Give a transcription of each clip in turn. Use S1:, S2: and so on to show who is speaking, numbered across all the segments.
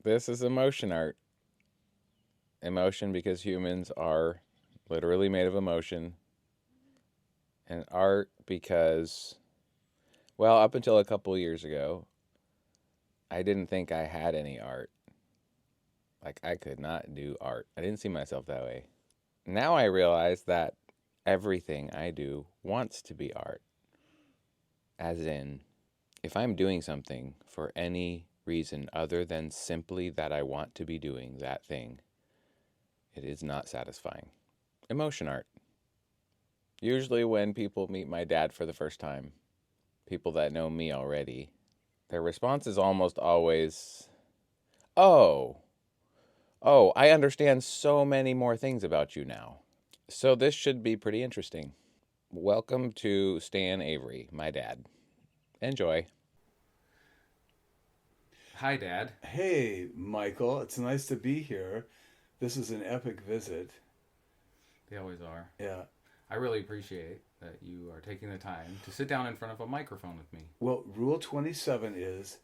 S1: This is emotion art. Emotion because humans are literally made of emotion. And art because, well, up until a couple years ago, I didn't think I had any art. Like, I could not do art. I didn't see myself that way. Now I realize that everything I do wants to be art. As in, if I'm doing something for any reason other than simply that I want to be doing that thing, it is not satisfying. Emotion art. Usually, when people meet my dad for the first time, people that know me already, their response is almost always, "Oh, oh, I understand so many more things about you now." So, this should be pretty interesting. Welcome to Stan Avery, my dad. Enjoy. Hi, Dad.
S2: Hey, Michael, it's nice to be here. This is an epic visit.
S1: They always are.
S2: Yeah.
S1: I really appreciate that you are taking the time to sit down in front of a microphone with me.
S2: Well, Rule 27 is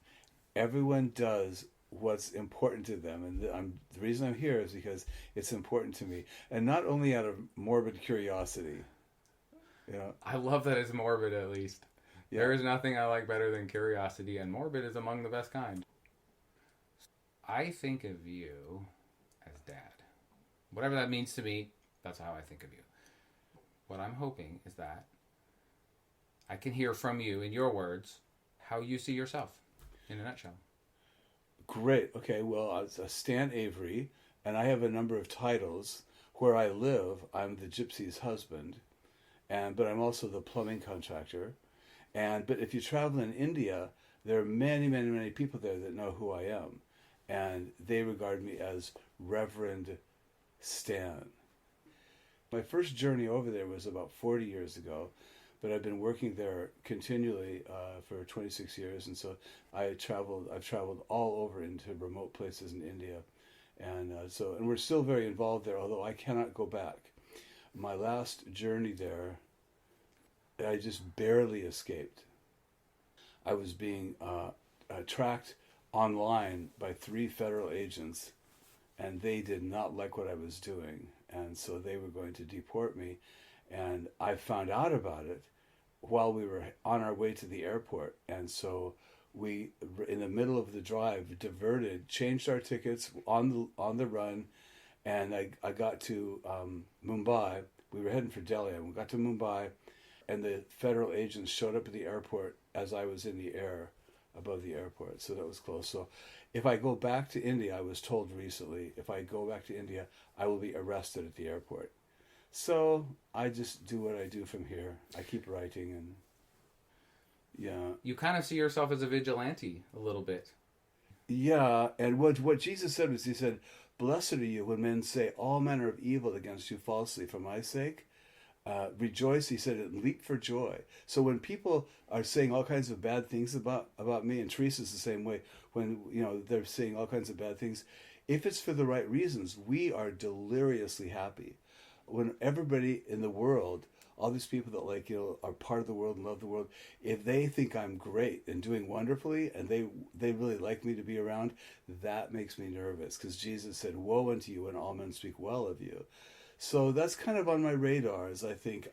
S2: everyone does what's important to them. And the reason I'm here is because it's important to me. And not only out of morbid curiosity. Yeah.
S1: I love that it's morbid, at least.
S2: Yeah.
S1: There is nothing I like better than curiosity, and morbid is among the best kind. I think of you as Dad. Whatever that means to me, that's how I think of you. What I'm hoping is that I can hear from you in your words how you see yourself in a nutshell.
S2: Great. Okay. Well, I'm Stan Avery, and I have a number of titles. Where I live, I'm the gypsy's husband, but I'm also the plumbing contractor. But if you travel in India, there are many, many, many people there that know who I am, and they regard me as Reverend Stan. My first journey over there was about 40 years ago, but I've been working there continually for 26 years, and so I've traveled all over into remote places in India, and we're still very involved there. Although I cannot go back. My last journey there, I just barely escaped. I was being tracked online by three federal agents, and they did not like what I was doing, and so they were going to deport me. And I found out about it while we were on our way to the airport, and so we, in the middle of the drive, diverted, changed our tickets on the run, and I got to Mumbai. We were heading for Delhi, and we got to Mumbai, and the federal agents showed up at the airport as I was in the air above the airport. So that was close. So if I go back to India, I was told recently, if I go back to India, I will be arrested at the airport. So I just do what I do from here. I keep writing and yeah.
S1: You kind of see yourself as a vigilante a little bit.
S2: Yeah, and what Jesus said was, he said, "Blessed are you when men say all manner of evil against you falsely for my sake. Rejoice," he said, "and leap for joy." So when people are saying all kinds of bad things about me, and Teresa's the same way, when they're saying all kinds of bad things, if it's for the right reasons, we are deliriously happy. When everybody in the world, all these people that are part of the world and love the world, if they think I'm great and doing wonderfully, and they really like me to be around, that makes me nervous, because Jesus said, "Woe unto you when all men speak well of you." So that's kind of on my radar. As I think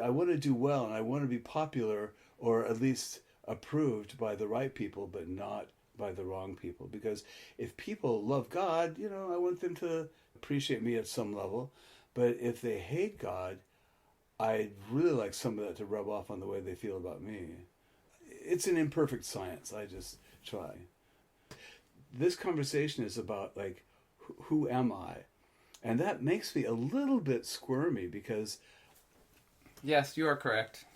S2: I want to do well, and I want to be popular, or at least approved by the right people, but not by the wrong people. Because if people love God, I want them to appreciate me at some level. But if they hate God, I'd really like some of that to rub off on the way they feel about me. It's an imperfect science. I just try. This conversation is about, like, who am I? And that makes me a little bit squirmy because
S1: Yes, you are correct.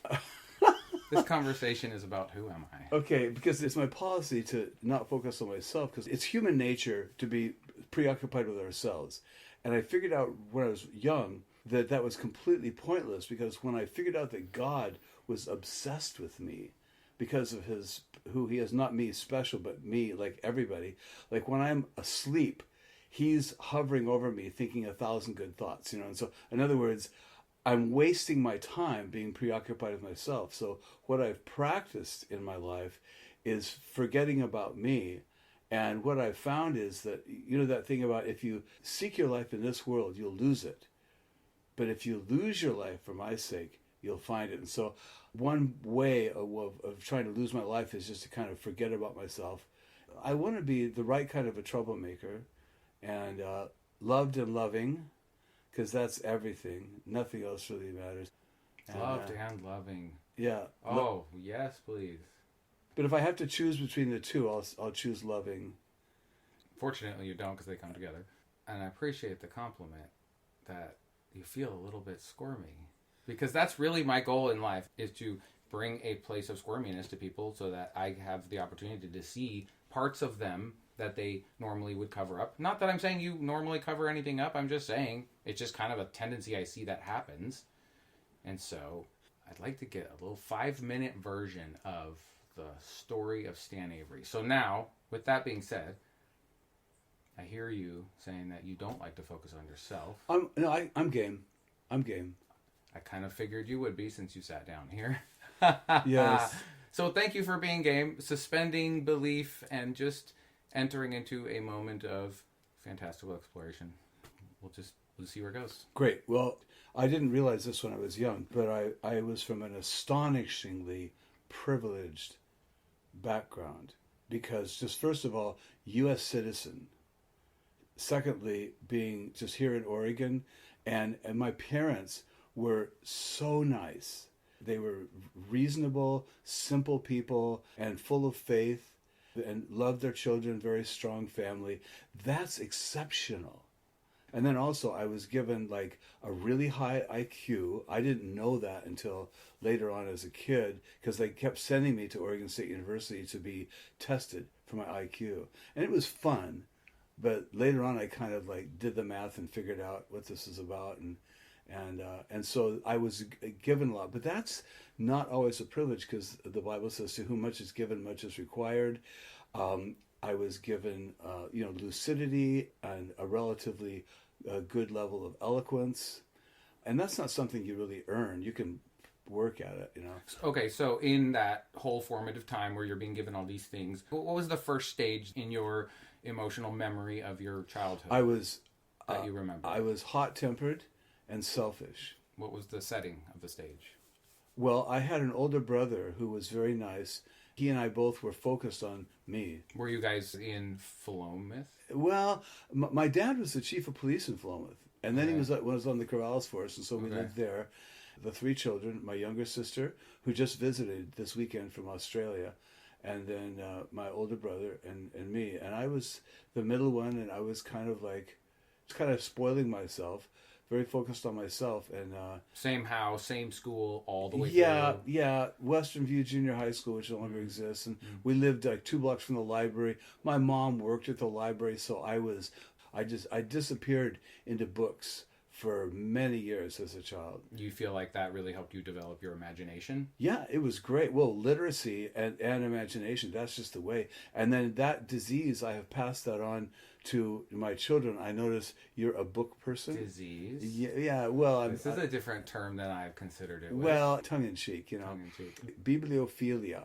S1: This conversation is about who am I?
S2: okay, because it's my policy to not focus on myself, because it's human nature to be preoccupied with ourselves. And I figured out when I was young that that was completely pointless, because when I figured out that God was obsessed with me because of his who he is, not me special, but me like everybody, like when I'm asleep, he's hovering over me thinking 1,000 good thoughts, and so in other words, I'm wasting my time being preoccupied with myself. So what I've practiced in my life is forgetting about me And what I found is that, you know, that thing about if you seek your life in this world, you'll lose it. But if you lose your life for my sake, you'll find it. And so, one way of trying to lose my life is just to kind of forget about myself. I want to be the right kind of a troublemaker and loved and loving, because that's everything. Nothing else really matters. And,
S1: Loved and loving.
S2: yeah.
S1: Oh, yes, please.
S2: But if I have to choose between the two, I'll choose loving.
S1: Fortunately, you don't because they come together. And I appreciate the compliment that you feel a little bit squirmy. Because that's really my goal in life, is to bring a place of squirminess to people so that I have the opportunity to see parts of them that they normally would cover up. Not that I'm saying you normally cover anything up. I'm just saying it's just kind of a tendency I see that happens. And so I'd like to get a little 5-minute version of the story of Stan Avery. So now, with that being said, I hear you saying that you don't like to focus on yourself.
S2: I'm game. I'm game.
S1: I kind of figured you would be since you sat down here.
S2: Yes.
S1: So thank you for being game, suspending belief, and just entering into a moment of fantastical exploration. We'll see where it goes.
S2: Great. Well, I didn't realize this when I was young, but I was from an astonishingly privileged background because, just first of all, U.S. citizen. Secondly, being just here in Oregon, and my parents were so nice. They were reasonable, simple people, and full of faith, and loved their children, very strong family. That's exceptional. And then also I was given like a really high IQ. I didn't know that until later on as a kid because they kept sending me to Oregon State University to be tested for my IQ. And it was fun, but later on I kind of like did the math and figured out what this is about, and so I was given a lot. But that's not always a privilege because the Bible says to whom much is given, much is required. I was given, lucidity and a relatively good level of eloquence. And that's not something you really earn. You can work at it, you know.
S1: Okay, so in that whole formative time where you're being given all these things, what was the first stage in your emotional memory of your childhood that you remember?
S2: I was hot-tempered and selfish.
S1: What was the setting of the stage?
S2: Well, I had an older brother who was very nice. He and I both were focused on me.
S1: Were you guys in Philomath?
S2: Well, my dad was the chief of police in Philomath, and then
S1: Okay.
S2: he was on the Corvallis force, and so we lived there. The 3 children, my younger sister, who just visited this weekend from Australia, and then my older brother and me. And I was the middle one, and I was kind of spoiling myself, very focused on myself, and
S1: Same house, same school, all the way through.
S2: yeah, Western View Junior High School, which no longer exists, and we lived like 2 blocks from the library. My mom worked at the library, so I disappeared into books for many years as a child.
S1: You feel like that really helped you develop your imagination?
S2: Yeah, it was great. Well, literacy and imagination, that's just the way. And then that disease, I have passed that on to my children. I notice you're a book person.
S1: Disease?
S2: Yeah, well,
S1: This is a different term than I've considered it with.
S2: well, tongue in cheek, you know.
S1: Tongue in cheek.
S2: Bibliophilia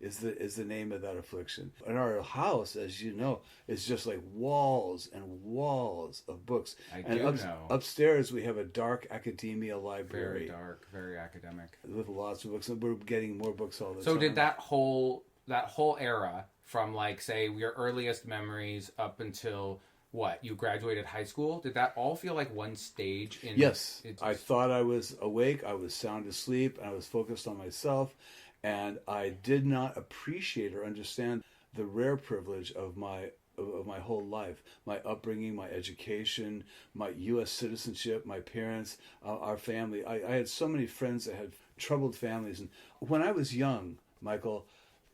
S2: is the name of that affliction. And our house, as you know, is just like walls and walls of books.
S1: I
S2: And
S1: do know.
S2: upstairs we have a dark academia library
S1: Very dark, very academic.
S2: with lots of books, and we're getting more books all the time.
S1: So did that whole era from like say your earliest memories up until what you graduated high school? Did that all feel like one stage?
S2: Yes, I thought I was awake. I was sound asleep, and I was focused on myself, and I did not appreciate or understand the rare privilege of my whole life, my upbringing, my education, my U.S. citizenship, my parents, our family. I had so many friends that had troubled families, and when I was young, Michael,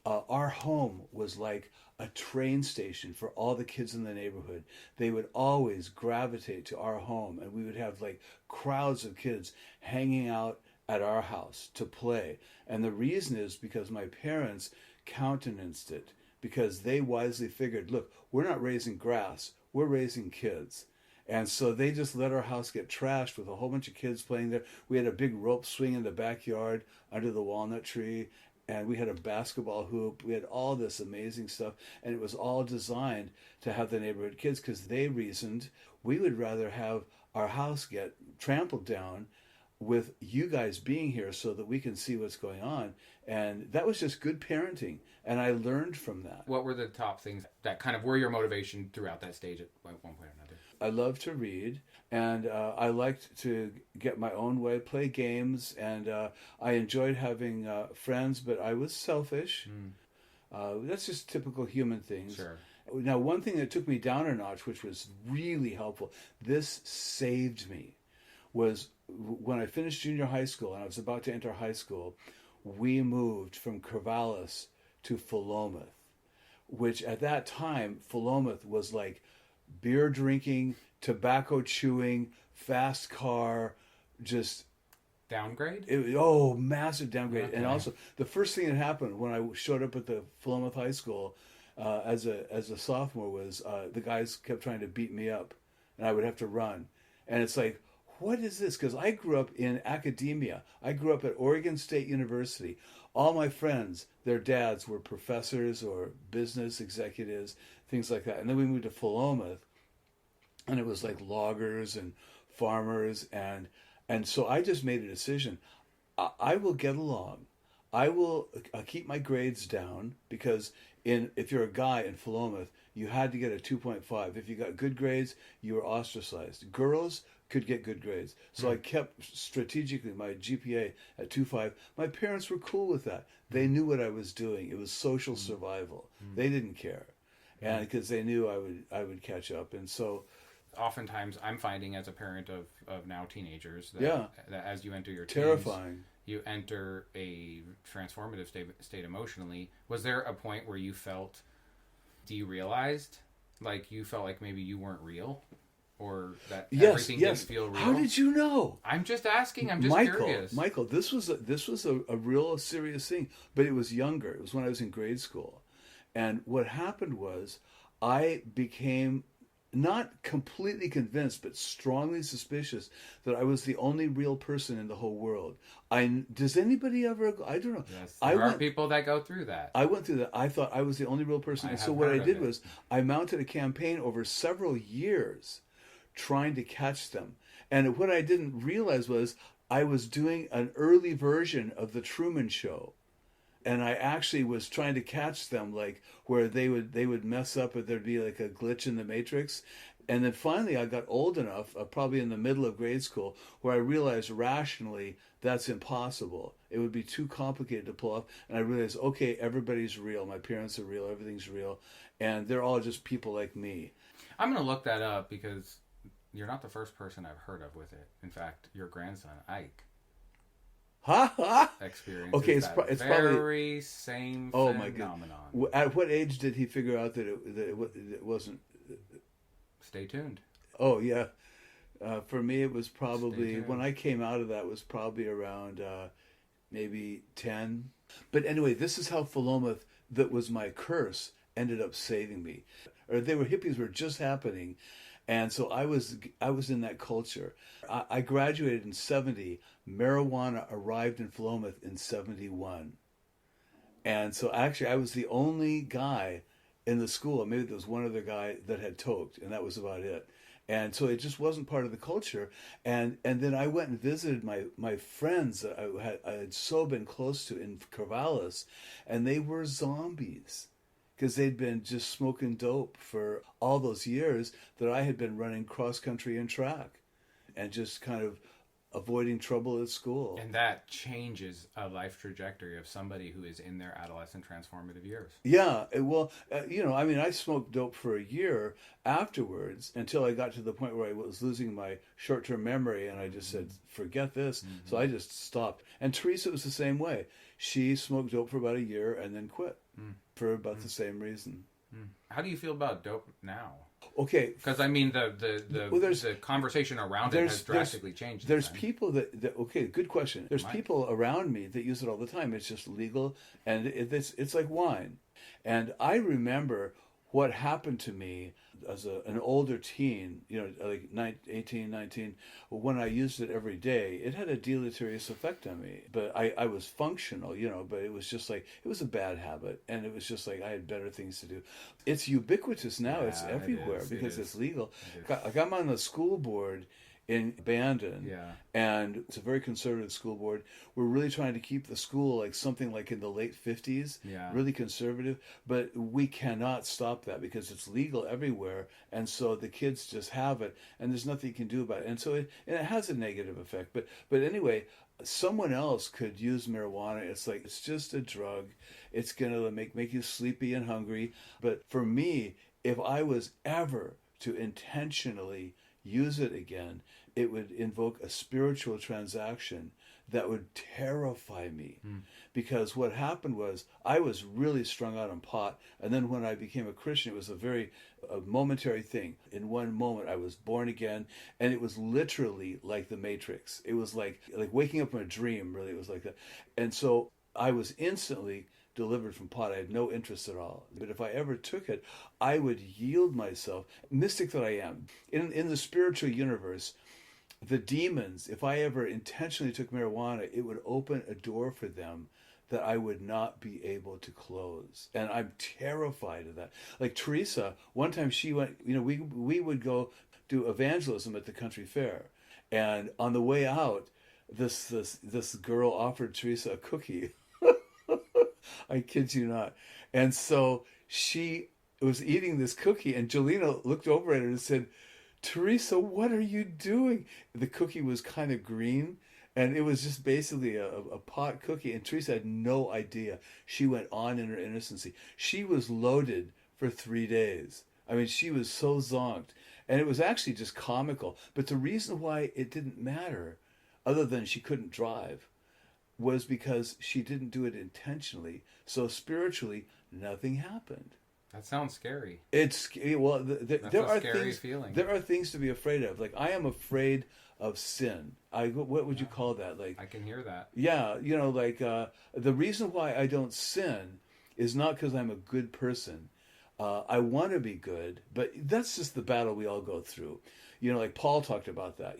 S2: our home was like a train station for all the kids in the neighborhood. They would always gravitate to our home, and we would have like crowds of kids hanging out at our house to play. And the reason is because my parents countenanced it, because they wisely figured, look, we're not raising grass, we're raising kids. And so they just let our house get trashed with a whole bunch of kids playing there. We had a big rope swing in the backyard under the walnut tree. and we had a basketball hoop. We had all this amazing stuff, and it was all designed to have the neighborhood kids because they reasoned we would rather have our house get trampled down with you guys being here so that we can see what's going on. And that was just good parenting, and I learned from that.
S3: What were the top things that kind of were your motivation throughout that stage at one point or another?
S2: I loved to read, and I liked to get my own way, play games, and I enjoyed having friends, but I was selfish. That's just typical human things.
S3: Sure.
S2: Now, one thing that took me down a notch, which was really helpful, this saved me, was when I finished junior high school and I was about to enter high school, we moved from Corvallis to Philomath, which at that time, Philomath was like beer drinking, tobacco chewing, fast car, just
S3: Downgrade?
S2: massive downgrade.
S3: Okay.
S2: And also, the first thing that happened when I showed up at the Philomath High School as a sophomore was the guys kept trying to beat me up, and I would have to run. And it's like, what is this? Because I grew up in academia. I grew up at Oregon State University. All my friends, their dads were professors or business executives, things like that. And then we moved to Philomath, and it was like loggers and farmers, and so I just made a decision. I will get along. I will keep my grades down because if you're a guy in Philomath, you had to get a 2.5. If you got good grades, you were ostracized. Girls could get good grades. So I kept strategically my GPA at 2.5. My parents were cool with that. They knew what I was doing. It was social survival. They didn't care. And because they knew I would catch up. And so
S3: Oftentimes I'm finding as a parent of now teenagers that as you enter your teens,
S2: terrifying.
S3: you enter a transformative state emotionally. Was there a point where you felt derealized? Like you felt like maybe you weren't real? Or that everything didn't feel real?
S2: How did you know?
S3: I'm just asking. I'm just curious.
S2: Michael, this was a real serious thing, but it was younger. It was when I was in grade school. And what happened was I became not completely convinced, but strongly suspicious that I was the only real person in the whole world. Does anybody ever? I don't know.
S3: Yes, there are people that go through that.
S2: I went through that. I thought I was the only real person. And so what I did was I mounted a campaign over several years trying to catch them. And what I didn't realize was I was doing an early version of the Truman Show. And I actually was trying to catch them, like where they would mess up, or there'd be like a glitch in the matrix. And then finally I got old enough, probably in the middle of grade school, where I realized rationally that's impossible. It would be too complicated to pull off. And I realized, okay, everybody's real. My parents are real. Everything's real. And they're all just people like me.
S3: I'm going to look that up because you're not the first person I've heard of with it. In fact, your grandson, Ike, experience.
S2: Okay, it's
S3: very
S2: probably
S3: same
S2: oh
S3: phenomenon.
S2: my god! At what age did he figure out that it wasn't?
S3: Stay tuned.
S2: Oh yeah, for me it was probably when I came out of that was probably around maybe 10. But anyway, this is how Philomath, that was my curse, ended up saving me. Or hippies were just happening. And so I was in that culture. I graduated in 70. Marijuana arrived in Philomath in 71. And so actually I was the only guy in the school. Maybe there was one other guy that had toked, and that was about it. And so it just wasn't part of the culture. And then I went and visited my friends that I had so been close to in Corvallis, and they were zombies. Because they'd been just smoking dope for all those years that I had been running cross country and track and just kind of avoiding trouble at school.
S3: And that changes a life trajectory of somebody who is in their adolescent transformative years.
S2: Yeah, well, I mean, I smoked dope for a year afterwards until I got to the point where I was losing my short-term memory, and I just said, forget this. Mm-hmm. So I just stopped. And Teresa was the same way. She smoked dope for about a year and then quit for about the same reason.
S3: How do you feel about dope now?
S2: Okay,
S3: because I mean the conversation around it has drastically changed.
S2: There's people that okay, good question. There's people around me that use it all the time. It's just legal, and it's like wine. And I remember what happened to me an older teen, like 18, 19, when I used it every day, it had a deleterious effect on me. But I was functional, but it was just like, it was a bad habit. And it was just like, I had better things to do. It's ubiquitous now. It's
S3: Yeah,
S2: everywhere
S3: it
S2: because
S3: is.
S2: it's legal.
S3: It is.
S2: Like, I'm on the school board in Bandon,
S3: Yeah.
S2: and it's a very conservative school board. We're really trying to keep the school like something like in the late 50s,
S3: Yeah.
S2: really conservative, but we cannot stop that because it's legal everywhere, and so the kids just have it, and there's nothing you can do about it, and so it has a negative effect. But anyway, someone else could use marijuana. It's like, it's just a drug. It's gonna make you sleepy and hungry. But for me, if I was ever to intentionally use it again, it would invoke a spiritual transaction that would terrify me. Because what happened was, I was really strung out on pot, and then when I became a Christian, it was a momentary thing. In one moment, I was born again, and it was literally like the Matrix. It was like waking up from a dream. Really, it was like that. And so I was instantly delivered from pot. I had no interest at all. But if I ever took it, I would yield myself, mystic that I am. In the spiritual universe, the demons, if I ever intentionally took marijuana, it would open a door for them that I would not be able to close. And I'm terrified of that. Like Teresa, one time she went, we would go do evangelism at the country fair. And on the way out, this girl offered Teresa a cookie. I kid you not. And so she was eating this cookie, and Jelena looked over at her and said, "Teresa, what are you doing?" The cookie was kind of green, and it was just basically a pot cookie. And Teresa had no idea. She went on in her innocency. She was loaded for 3 days. I mean, she was so zonked. And it was actually just comical. But the reason why it didn't matter, other than she couldn't drive, was because she didn't do it intentionally. So spiritually, nothing happened.
S3: That sounds scary.
S2: It's well,
S3: That's
S2: there
S3: a
S2: are
S3: scary
S2: things.
S3: feeling.
S2: There are things to be afraid of. Like, I am afraid of sin. What would you call that? Like,
S3: I can hear that.
S2: yeah, the reason why I don't sin is not because I'm a good person. I want to be good, but that's just the battle we all go through. Like Paul talked about that.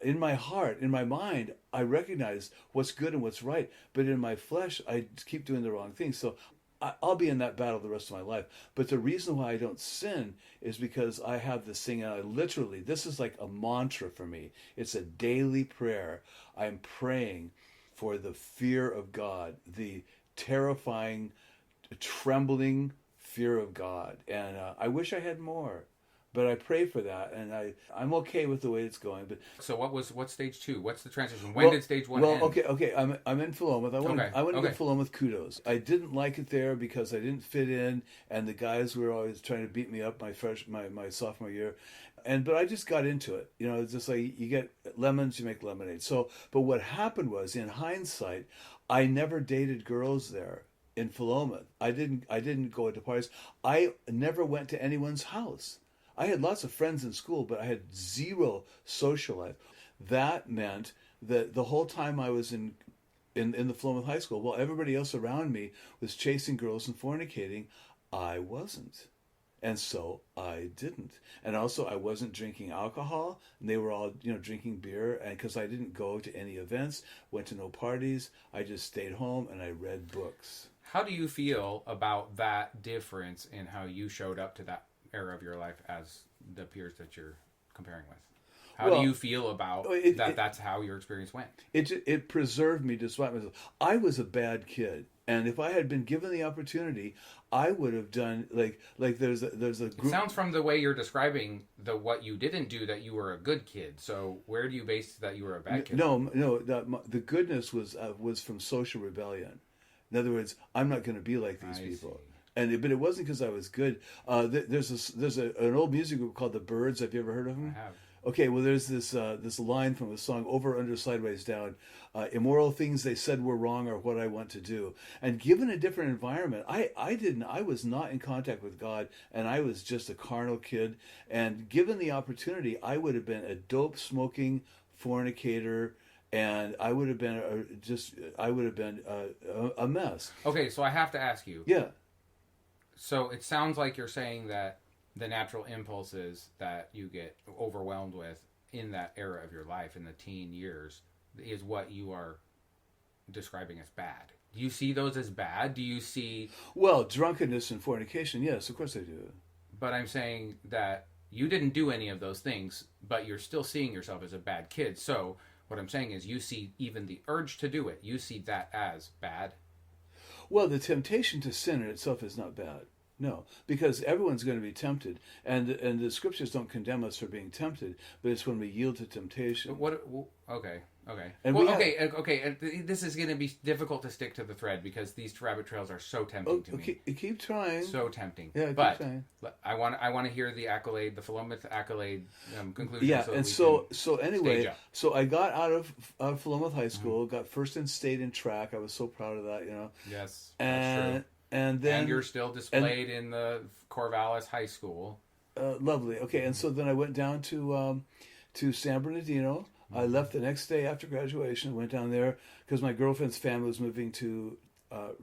S2: In my heart, in my mind, I recognize what's good and what's right, but in my flesh, I keep doing the wrong thing. So I'll be in that battle the rest of my life. But the reason why I don't sin is because I have this thing, and I literally, this is like a mantra for me. It's a daily prayer. I'm praying for the fear of God, the terrifying, trembling fear of God. And I wish I had more. But I pray for that, and I'm okay with the way it's going. But
S3: So what's stage 2? What's the transition? When did stage 1 end?
S2: okay. I'm in Philomath. I want to
S3: Okay.
S2: give Philomath kudos. I didn't like it there because I didn't fit in, and the guys were always trying to beat me up my sophomore year. But I just got into it. It's just like, you get lemons, you make lemonade. So, but what happened was, in hindsight, I never dated girls there in Philomath. I didn't go to parties. I never went to anyone's house. I had lots of friends in school, but I had zero social life. That meant that the whole time I was in the Philomath High School, while everybody else around me was chasing girls and fornicating, I wasn't. And so I didn't. And also, I wasn't drinking alcohol, and they were all, drinking beer. And because I didn't go to any events, went to no parties, I just stayed home and I read books.
S3: How do you feel about that difference in how you showed up to that era of your life as the peers that you're comparing with? How do you feel about that? That's how your experience went.
S2: It preserved me despite myself. I was a bad kid, and if I had been given the opportunity, I would have done like there's a group.
S3: It sounds from the way you're describing what you didn't do that you were a good kid. So where do you base that you were a bad kid?
S2: No. The goodness was from social rebellion. In other words, I'm not going to be like these people. But it wasn't because I was good. There's an old music group called the Byrds. Have you ever heard of them?
S3: I have.
S2: Okay, well, there's this line from a song, Over, Under, Sideways, Down. Immoral things they said were wrong are what I want to do. And given a different environment, I was not in contact with God, and I was just a carnal kid. And given the opportunity, I would have been a dope smoking fornicator, and I would have been a mess.
S3: Okay, so I have to ask you.
S2: Yeah.
S3: So it sounds like you're saying that the natural impulses that you get overwhelmed with in that era of your life in the teen years is what you are describing as bad. Do you see those as bad? Do you see?
S2: Well, drunkenness and fornication, yes, of course I do.
S3: But I'm saying that you didn't do any of those things, but you're still seeing yourself as a bad kid. So what I'm saying is you see even the urge to do it, you see that as bad.
S2: Well, the temptation to sin in itself is not bad. No, because everyone's going to be tempted, and the scriptures don't condemn us for being tempted, but it's when we yield to temptation.
S3: What? Okay. Okay.
S2: And
S3: Well,
S2: we have-
S3: okay. Okay. This is going to be difficult to stick to the thread because these rabbit trails are so tempting to me.
S2: Keep trying.
S3: So tempting.
S2: Yeah, keep
S3: but
S2: trying.
S3: I want to hear the accolade, the Philomath accolade conclusion.
S2: Yeah,
S3: so
S2: and
S3: we
S2: so
S3: can
S2: anyway,
S3: stage up.
S2: so I got out of Philomath High School, got first in state in track. I was so proud of that,
S3: Yes, that's
S2: And
S3: true.
S2: and then
S3: And you're still displayed in the Corvallis High School.
S2: lovely. Okay, and so then I went down to San Bernardino. I left the next day after graduation. Went down there because my girlfriend's family was moving to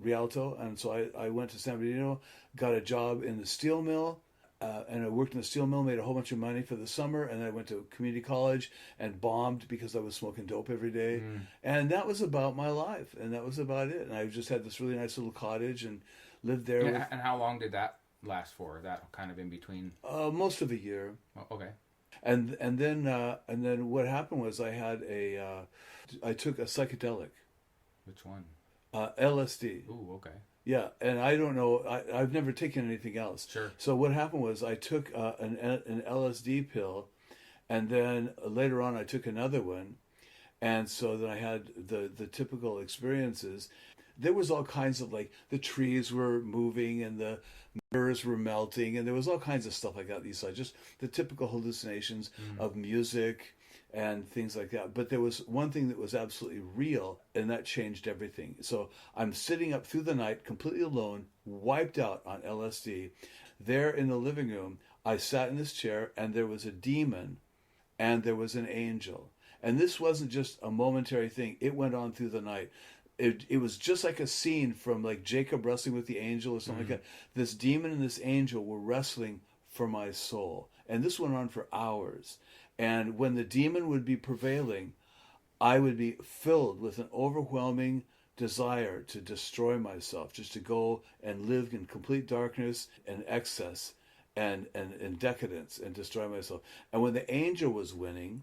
S2: Rialto, and so I went to San Bernardino, got a job in the steel mill, and I worked in the steel mill, made a whole bunch of money for the summer, and then I went to community college and bombed because I was smoking dope every day, and that was about my life, and that was about it. And I just had this really nice little cottage and lived there.
S3: Yeah, and how long did that last for? That kind of in between.
S2: Most of a year.
S3: Oh, okay.
S2: And then what happened was I took a psychedelic,
S3: Which one?
S2: LSD.
S3: Ooh, okay.
S2: Yeah, and I don't know. I've never taken anything else.
S3: Sure.
S2: So what happened was I took an LSD pill, and then later on I took another one, and so then I had the typical experiences. There was all kinds of, like, the trees were moving and the mirrors were melting, and there was all kinds of stuff like that. These are just the typical hallucinations of music and things like that. But there was one thing that was absolutely real, and that changed everything. So I'm sitting up through the night, completely alone, wiped out on LSD. There in the living room, I sat in this chair, and there was a demon, and there was an angel. And this wasn't just a momentary thing. It went on through the night. It was just like a scene from, like, Jacob wrestling with the angel or something like that. This demon and this angel were wrestling for my soul. And this went on for hours. And when the demon would be prevailing, I would be filled with an overwhelming desire to destroy myself, just to go and live in complete darkness and excess and decadence and destroy myself. And when the angel was winning,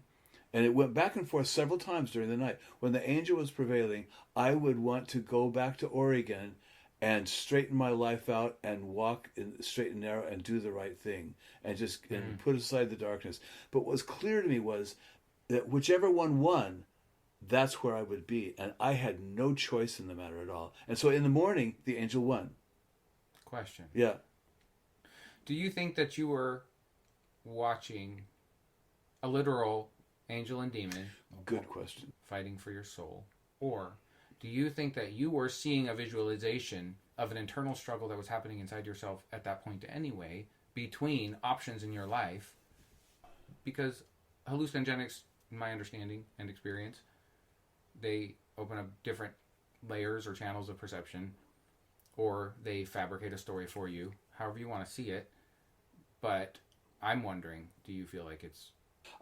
S2: and it went back and forth several times during the night, when the angel was prevailing, I would want to go back to Oregon and straighten my life out and walk in straight and narrow and do the right thing and just and put aside the darkness. But what was clear to me was that whichever one won, that's where I would be. And I had no choice in the matter at all. And so in the morning, the angel won.
S3: Question.
S2: Yeah.
S3: Do you think that you were watching a literal angel and demon
S2: Good question.
S3: fighting for your soul? Or do you think that you were seeing a visualization of an internal struggle that was happening inside yourself at that point anyway, between options in your life? Because hallucinogenics, in my understanding and experience, they open up different layers or channels of perception, or they fabricate a story for you, however you want to see it. But I'm wondering, do you feel like it's...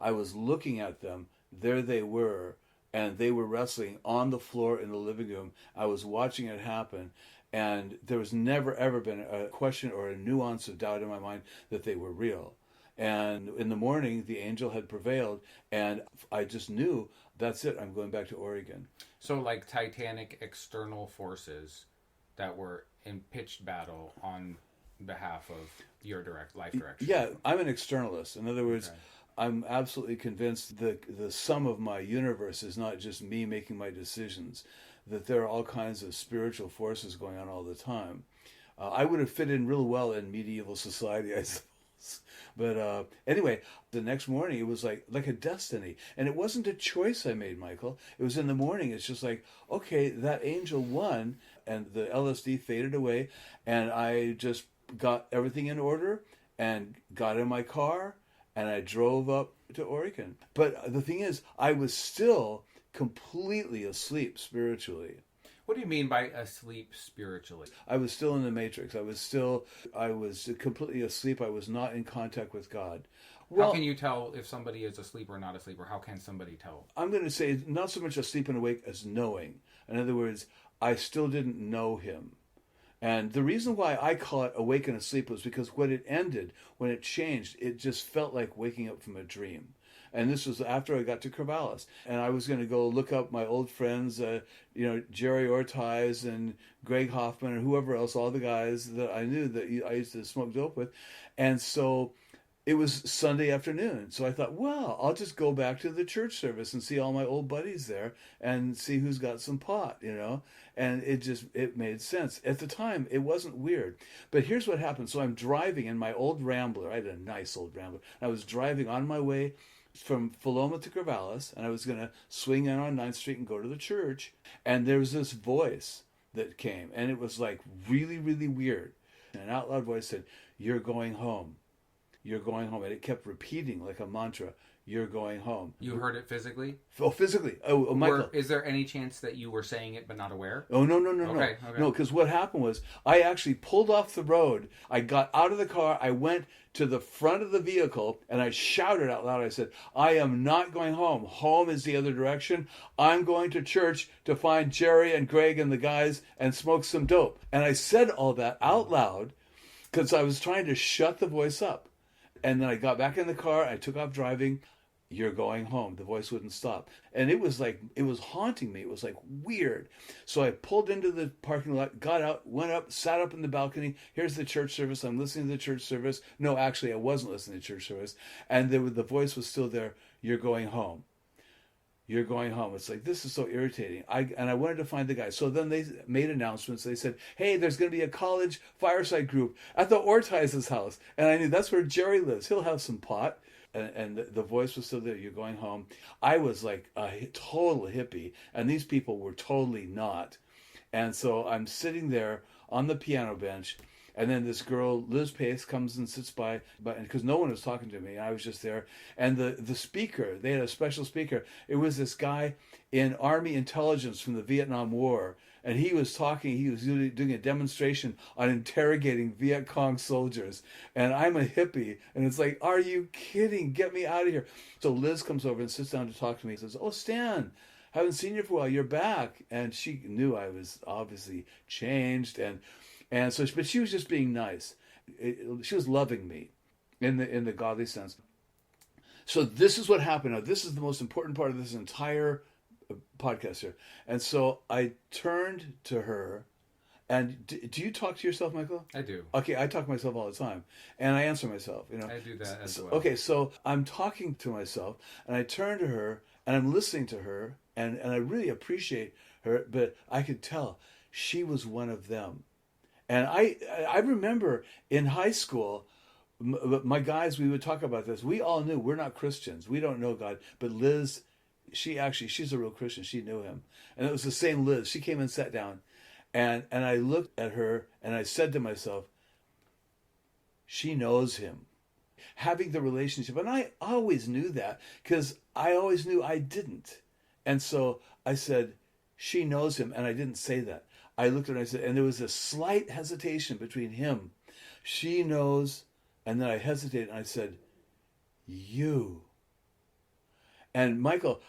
S2: I was looking at them. There they were, and they were wrestling on the floor in the living room. I was watching it happen, and there was never, ever been a question or a nuance of doubt in my mind that they were real. And in the morning, the angel had prevailed, and I just knew, that's it, I'm going back to Oregon.
S3: So like titanic external forces that were in pitched battle on behalf of your direct life direction.
S2: Yeah, I'm an externalist. In other words,
S3: Okay.
S2: I'm absolutely convinced that the sum of my universe is not just me making my decisions, that there are all kinds of spiritual forces going on all the time. I would have fit in real well in medieval society, I suppose. But anyway, the next morning it was like a destiny. And it wasn't a choice I made, Michael. It was in the morning. It's just like, okay, that angel won, and the LSD faded away, and I just got everything in order and got in my car, and I drove up to Oregon. But the thing is, I was still completely asleep spiritually.
S3: What do you mean by asleep spiritually?
S2: I was still in the matrix. I was completely asleep. I was not in contact with God.
S3: How
S2: Well,
S3: can you tell if somebody is asleep or not asleep, or how can somebody tell?
S2: I'm going to say not so much asleep and awake as knowing. In other words, I still didn't know him. And the reason why I call it awake and asleep was because when it ended, when it changed, it just felt like waking up from a dream. And this was after I got to Corvallis. And I was going to go look up my old friends, Jerry Ortiz and Greg Hoffman and whoever else, all the guys that I knew that I used to smoke dope with. And so it was Sunday afternoon. So I thought, well, I'll just go back to the church service and see all my old buddies there and see who's got some pot. And it made sense. At the time, it wasn't weird. But here's what happened. So I'm driving in my old Rambler. I had a nice old Rambler. I was driving on my way from Philoma to Corvallis, and I was going to swing in on 9th Street and go to the church. And there was this voice that came, and it was like really, really weird. And an out loud voice said, "You're going home. You're going home." And it kept repeating like a mantra, "You're going home."
S3: You heard it physically?
S2: Oh, physically. Oh, Michael.
S3: Or is there any chance that you were saying it but not aware?
S2: Oh, no.
S3: Okay.
S2: No, because what happened was I actually pulled off the road. I got out of the car. I went to the front of the vehicle and I shouted out loud. I said, "I am not going home. Home is the other direction. I'm going to church to find Jerry and Greg and the guys and smoke some dope." And I said all that out loud because I was trying to shut the voice up. And then I got back in the car. I took off driving. "You're going home." The voice wouldn't stop. And it was haunting me. It was like weird. So I pulled into the parking lot, got out, went up, sat up in the balcony. Here's the church service. I'm listening to the church service. No, actually, I wasn't listening to church service. And the voice was still there. "You're going home. You're going home." It's like, this is so irritating. I wanted to find the guy. So then they made announcements. They said, "Hey, there's going to be a college fireside group at the Ortiz's house." And I knew that's where Jerry lives. He'll have some pot. And the voice was still there. "You're going home." I was like a total hippie, and these people were totally not. And so I'm sitting there on the piano bench, and then this girl, Liz Pace, comes and sits by, because no one was talking to me. I was just there. And the speaker, they had a special speaker. It was this guy in Army intelligence from the Vietnam War. And he was talking, he was doing a demonstration on interrogating Viet Cong soldiers. And I'm a hippie. And it's like, are you kidding? Get me out of here. So Liz comes over and sits down to talk to me. He says, "Oh, Stan, haven't seen you for a while. You're back." And she knew I was obviously changed. And so, but she was just being nice. She was loving me in the godly sense. So this is what happened. Now, this is the most important part of this entire podcast here. And so I turned to her, and do you talk to yourself, Michael?
S3: I do.
S2: Okay, I talk to myself all the time, and I answer myself.
S3: I do that as well.
S2: Okay, so I'm talking to myself, and I turn to her, and I'm listening to her, and I really appreciate her, but I could tell she was one of them. And I remember in high school, my guys, we would talk about this. We all knew we're not Christians. We don't know God. But Liz, she's a real Christian. She knew him. And it was the same Liz. She came and sat down. And I looked at her and I said to myself, she knows him. Having the relationship. And I always knew that because I always knew I didn't. And so I said, she knows him. And I didn't say that. I looked at her and I said, and there was a slight hesitation between him. She knows. And then I hesitated and I said, you. And Michael,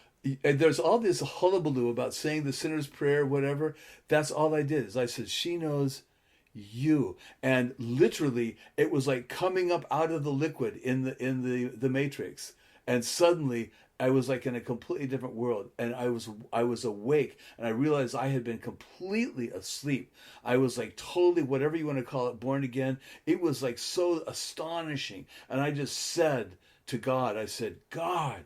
S2: there's all this hullabaloo about saying the sinner's prayer, whatever. That's all I did is I said, she knows you. And literally it was like coming up out of the liquid in the matrix. And suddenly I was like in a completely different world, and I was awake, and I realized I had been completely asleep. I was like totally, whatever you want to call it, born again. It was like so astonishing. And I just said to God, I said, "God,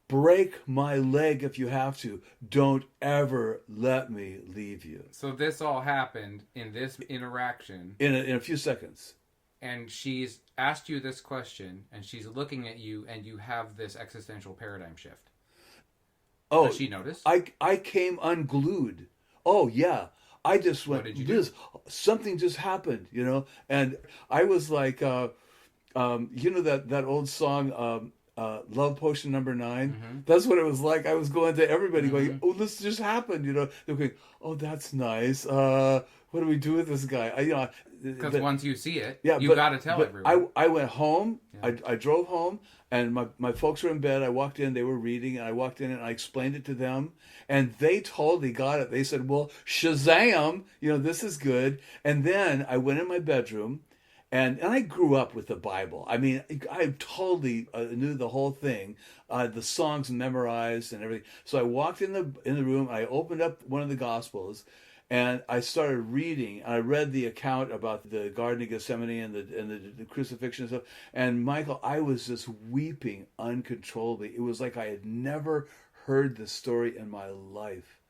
S2: break my leg if you have to. Don't ever let me leave you."
S3: So this all happened in this interaction.
S2: In a few seconds.
S3: And she's asked you this question, and she's looking at you, and you have this existential paradigm shift.
S2: Oh,
S3: does she notice?
S2: I came unglued. Oh yeah, I just went.
S3: What did you do?
S2: Something just happened, and I was like, that old song, Love Potion number 9.
S3: Mm-hmm.
S2: That's what it was like. I was going to everybody
S3: Mm-hmm.
S2: going, "Oh, this just happened." They're going, "Oh, that's nice. What do we do with this guy?"
S3: Because
S2: But
S3: once you see it,
S2: yeah,
S3: you got to tell
S2: but
S3: everyone.
S2: I went home.
S3: Yeah.
S2: I drove home, and my folks were in bed. I walked in. They were reading, and I walked in and I explained it to them, and they totally got it. They said, "Well, Shazam! This is good." And then I went in my bedroom. And I grew up with the Bible. I mean, I totally knew the whole thing, the songs memorized and everything. So I walked in the room. I opened up one of the Gospels, and I started reading. And I read the account about the Garden of Gethsemane and the crucifixion and stuff. And Michael, I was just weeping uncontrollably. It was like I had never heard this story in my life.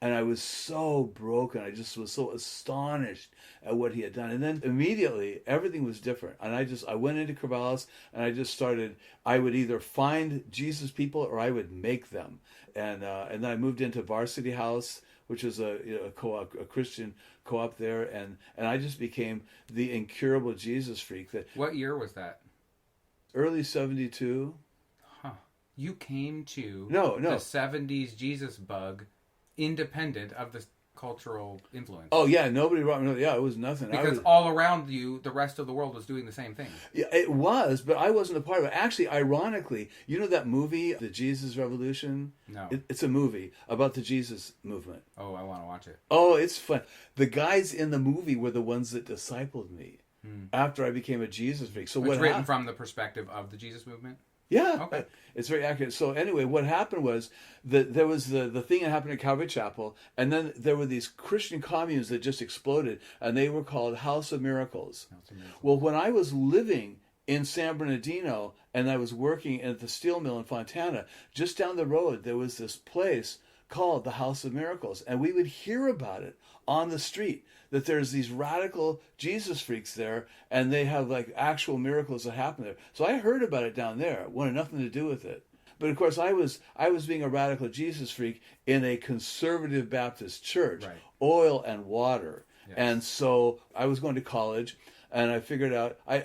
S2: And I was so broken. I just was so astonished at what he had done. And then immediately everything was different. And I went into Corvallis and I just started, I would either find Jesus people or I would make them. And then I moved into Varsity House, which was a co-op, a Christian co-op there. And I just became the incurable Jesus freak. That
S3: What year was that?
S2: early 72.
S3: Huh. You came to
S2: No.
S3: the 70s Jesus bug independent of the cultural influence.
S2: Oh yeah, nobody brought me. Yeah, it was nothing.
S3: Because all around you, the rest of the world was doing the same thing.
S2: Yeah, it was, but I wasn't a part of it. Actually, ironically, that movie, The Jesus Revolution?
S3: No.
S2: It's a movie about the Jesus movement.
S3: Oh, I want to watch it.
S2: Oh, it's fun. The guys in the movie were the ones that discipled me after I became a Jesus freak. So
S3: It's written from the perspective of the Jesus movement?
S2: Yeah,
S3: Okay.
S2: It's very accurate. So anyway, what happened was that there was the thing that happened at Calvary Chapel, and then there were these Christian communes that just exploded, and they were called House of Miracles. Well, when I was living in San Bernardino and I was working at the steel mill in Fontana, just down the road there was this place called the House of Miracles, and we would hear about it on the street, that there's these radical Jesus freaks there, and they have like actual miracles that happen there. So I heard about it down there. It wanted nothing to do with it. But of course, I was being a radical Jesus freak in a conservative Baptist church,
S3: Right.
S2: oil and water.
S3: Yes.
S2: And so I was going to college, and I figured out I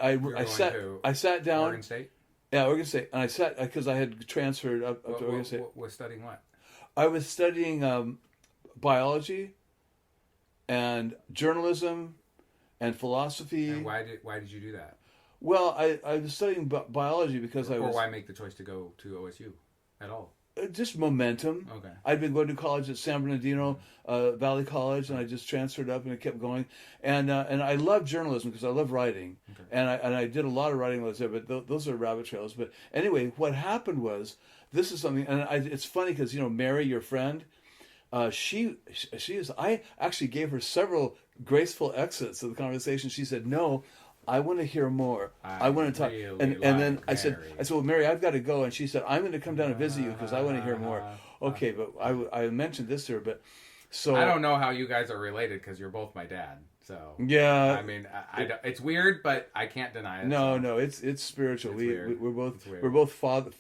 S2: sat down.
S3: Oregon State?
S2: Yeah, Oregon State, and I sat because I had transferred up to Oregon State.
S3: Was studying what?
S2: I was studying biology and journalism and philosophy.
S3: And why did you do that?
S2: Well, I was studying biology because
S3: Or why make the choice to go to OSU at all?
S2: Just momentum.
S3: Okay.
S2: I'd been going to college at San Bernardino Valley College, and I just transferred up, and it kept going. And I love journalism because I love writing,
S3: Okay.
S2: and I did a lot of writing while I was there. But those are rabbit trails. But anyway, what happened was, this is something, and it's funny because Mary, your friend, she is. I actually gave her several graceful exits of the conversation. She said, "No, I want to hear more. I want to talk."
S3: Really
S2: And then
S3: like
S2: I said,
S3: Mary.
S2: "Well, Mary, I've got to go." And she said, "I'm going to come down and visit you because I want to hear more." Okay, but I mentioned this to her, but so
S3: I don't know how you guys are related because you're both my dad. So
S2: yeah.
S3: I mean, it's weird, but I can't deny it.
S2: No, it's spiritual.
S3: It's weird.
S2: We're both fatherly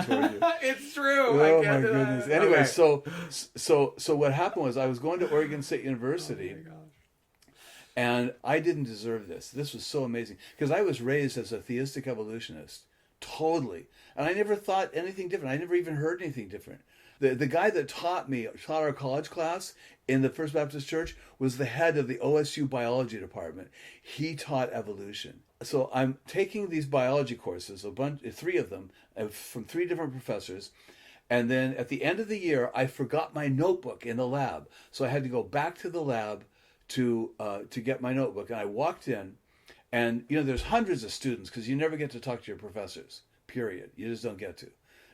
S2: toward you.
S3: It's true.
S2: Oh
S3: I can't
S2: my
S3: deny
S2: goodness.
S3: it.
S2: Anyway,
S3: Okay.
S2: so what happened was I was going to Oregon State University.
S3: Oh my gosh.
S2: And I didn't deserve this. This was so amazing because I was raised as a theistic evolutionist, totally, and I never thought anything different. I never even heard anything different. The guy that taught our college class in the First Baptist Church was the head of the OSU biology department. He taught evolution. So I'm taking these biology courses, three of them, from three different professors. And then at the end of the year, I forgot my notebook in the lab. So I had to go back to the lab to get my notebook. And I walked in, and there's hundreds of students because you never get to talk to your professors, period. You just don't get to,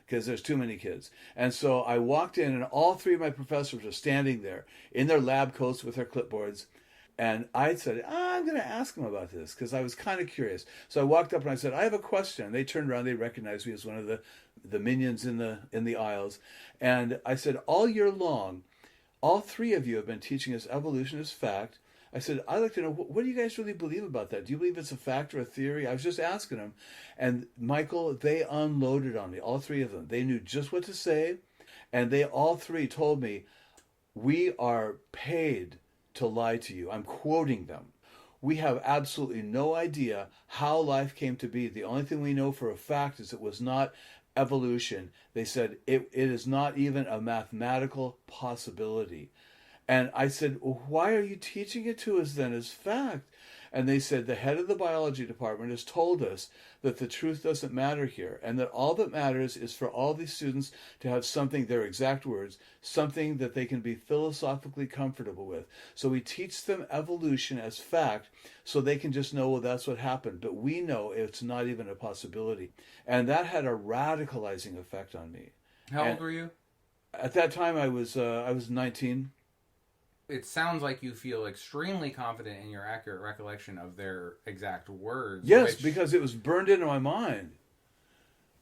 S2: because there's too many kids. And so I walked in, and all three of my professors were standing there in their lab coats with their clipboards. And I said, I'm going to ask them about this because I was kind of curious. So I walked up and I said, I have a question. And they turned around. They recognized me as one of the minions in the aisles. And I said, all year long, all three of you have been teaching us evolution as fact. I said, I'd like to know, what do you guys really believe about that? Do you believe it's a fact or a theory? I was just asking them. And Michael, they unloaded on me, all three of them. They knew just what to say. And they all three told me, we are paid to lie to you. I'm quoting them. We have absolutely no idea how life came to be. The only thing we know for a fact is it was not evolution. They said it is not even a mathematical possibility. And I said, well, why are you teaching it to us then as fact? And they said the head of the biology department has told us that the truth doesn't matter here, and that all that matters is for all these students to have something, their exact words, something that they can be philosophically comfortable with. So we teach them evolution as fact so they can just know, well, that's what happened. But we know it's not even a possibility. And that had a radicalizing effect on me.
S3: How
S2: And
S3: old were you?
S2: at that time, I was 19.
S3: It sounds like you feel extremely confident in your accurate recollection of their exact words.
S2: Yes,
S3: which,
S2: because it was burned into my mind.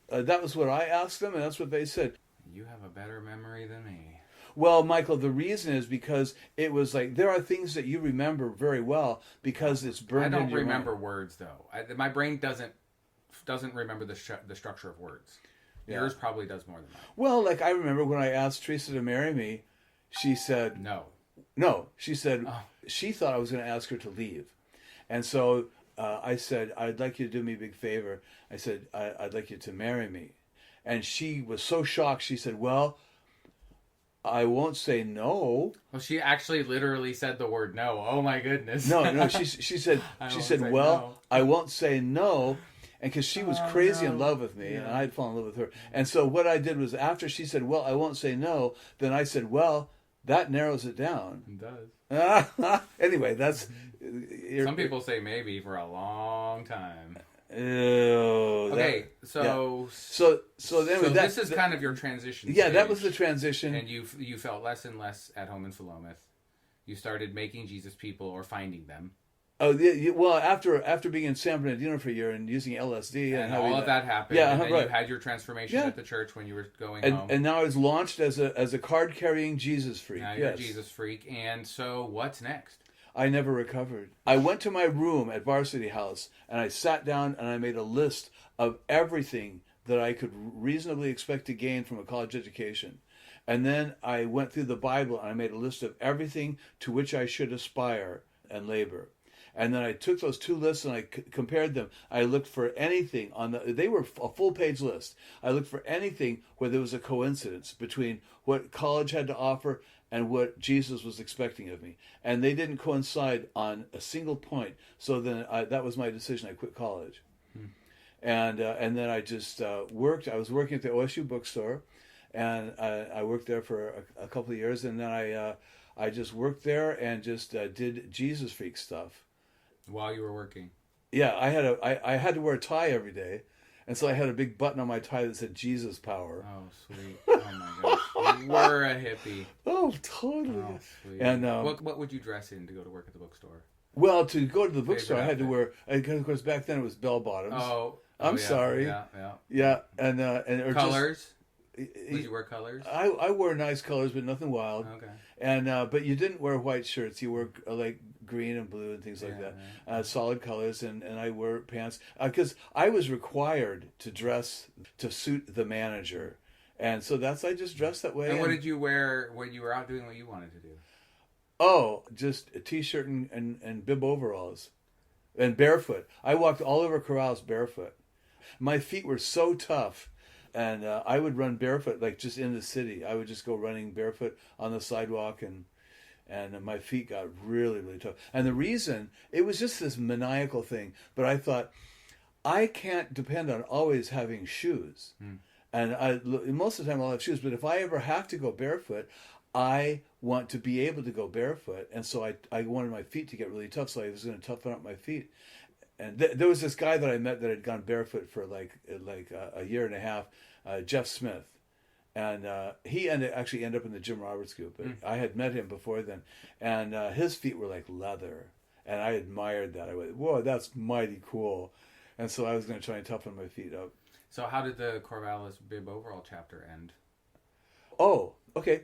S2: That was what I asked them, and that's what they said.
S3: you have a better memory than me.
S2: Well, Michael, the reason is because it was like there are things that you remember very well because it's burned
S3: I
S2: into
S3: don't
S2: your
S3: remember
S2: mind.
S3: words though. My brain doesn't remember the structure of words.
S2: Yeah.
S3: Yours probably does more than mine.
S2: Well, like I remember when I asked Teresa to marry me, she said
S3: No.
S2: no. She said
S3: Oh.
S2: she thought I was going to ask her to leave, and so I said, "I'd like you to do me a big favor." I said, "I'd like you to marry me," and she was so shocked. She said, "Well, I won't say no."
S3: Well, she actually literally said the word no. Oh my goodness.
S2: No. She said
S3: I
S2: she
S3: won't
S2: said,
S3: say
S2: "Well,
S3: no."
S2: I won't say no." And because she was
S3: Oh,
S2: crazy
S3: no.
S2: in love with me,
S3: Yeah.
S2: and I'd fallen in love with her. And so what I did was after she said, "Well, I won't say no," then I said, "Well, that narrows it down."
S3: It does.
S2: Anyway, that's
S3: Some people say maybe for a long time.
S2: Ew,
S3: Okay, so
S2: so anyway,
S3: so
S2: that,
S3: this is kind of your transition.
S2: yeah, that was the
S3: stage.
S2: transition.
S3: And you felt less and less at home in Philomath. You started making Jesus people or finding them,
S2: Oh, yeah, well, after being in San Bernardino for a year and using LSD
S3: and
S2: having
S3: all of that happened.
S2: Yeah,
S3: and then
S2: right.
S3: you had your transformation
S2: Yeah.
S3: at the church when you were going
S2: and
S3: home.
S2: and now I was launched as a card carrying Jesus freak.
S3: Now you're a
S2: Yes.
S3: Jesus freak. And so what's next?
S2: I never recovered. I went to my room at Varsity House and I sat down and I made a list of everything that I could reasonably expect to gain from a college education. And then I went through the Bible and I made a list of everything to which I should aspire and labor. And then I took those two lists and I compared them. I looked for anything they were a full page list. I looked for anything where there was a coincidence between what college had to offer and what Jesus was expecting of me. And they didn't coincide on a single point. So then that was my decision. I quit college. And then I just worked. I was working at the OSU bookstore, and I worked there for a couple of years. And then I just worked there and just did Jesus freak stuff.
S3: While you were working.
S2: Yeah, I had to wear a tie every day, and so I had a big button on my tie that said Jesus Power.
S3: Oh, sweet. Oh, my gosh. You were a hippie.
S2: Oh, totally.
S3: Oh, sweet.
S2: And
S3: what would you dress in to go to work at the bookstore?
S2: well, to go to the bookstore, I had to
S3: outfit.
S2: wear. Because of course back then it was bell bottoms.
S3: Oh,
S2: I'm
S3: yeah,
S2: sorry.
S3: Yeah.
S2: Yeah, and or
S3: Colors?
S2: Just,
S3: Did you wear colors?
S2: I wore nice colors, but nothing wild.
S3: Okay.
S2: And but you didn't wear white shirts. You wore like green and blue and things like
S3: Yeah,
S2: that. Solid colors, and I wore pants because I was required to dress to suit the manager, and so I just dressed that way.
S3: And what did you wear when you were out doing what you wanted to do?
S2: Oh, just a t-shirt and bib overalls, and barefoot. I walked all over Corrales barefoot. My feet were so tough. And I would run barefoot, like just in the city. I would just go running barefoot on the sidewalk, and my feet got really, really tough. And the reason, it was just this maniacal thing. But I thought, I can't depend on always having shoes. And most of the time I'll have shoes. But if I ever have to go barefoot, I want to be able to go barefoot. And so I wanted my feet to get really tough, so I was going to toughen up my feet. And there was this guy that I met that had gone barefoot for like a year and a half, Jeff Smith, and he actually ended up in the Jim Roberts group. But I had met him before then, and his feet were like leather, and I admired that. I went, "Whoa, that's mighty cool," and so I was going to try and toughen my feet up.
S3: So how did the Corvallis bib overall chapter end?
S2: Oh, okay.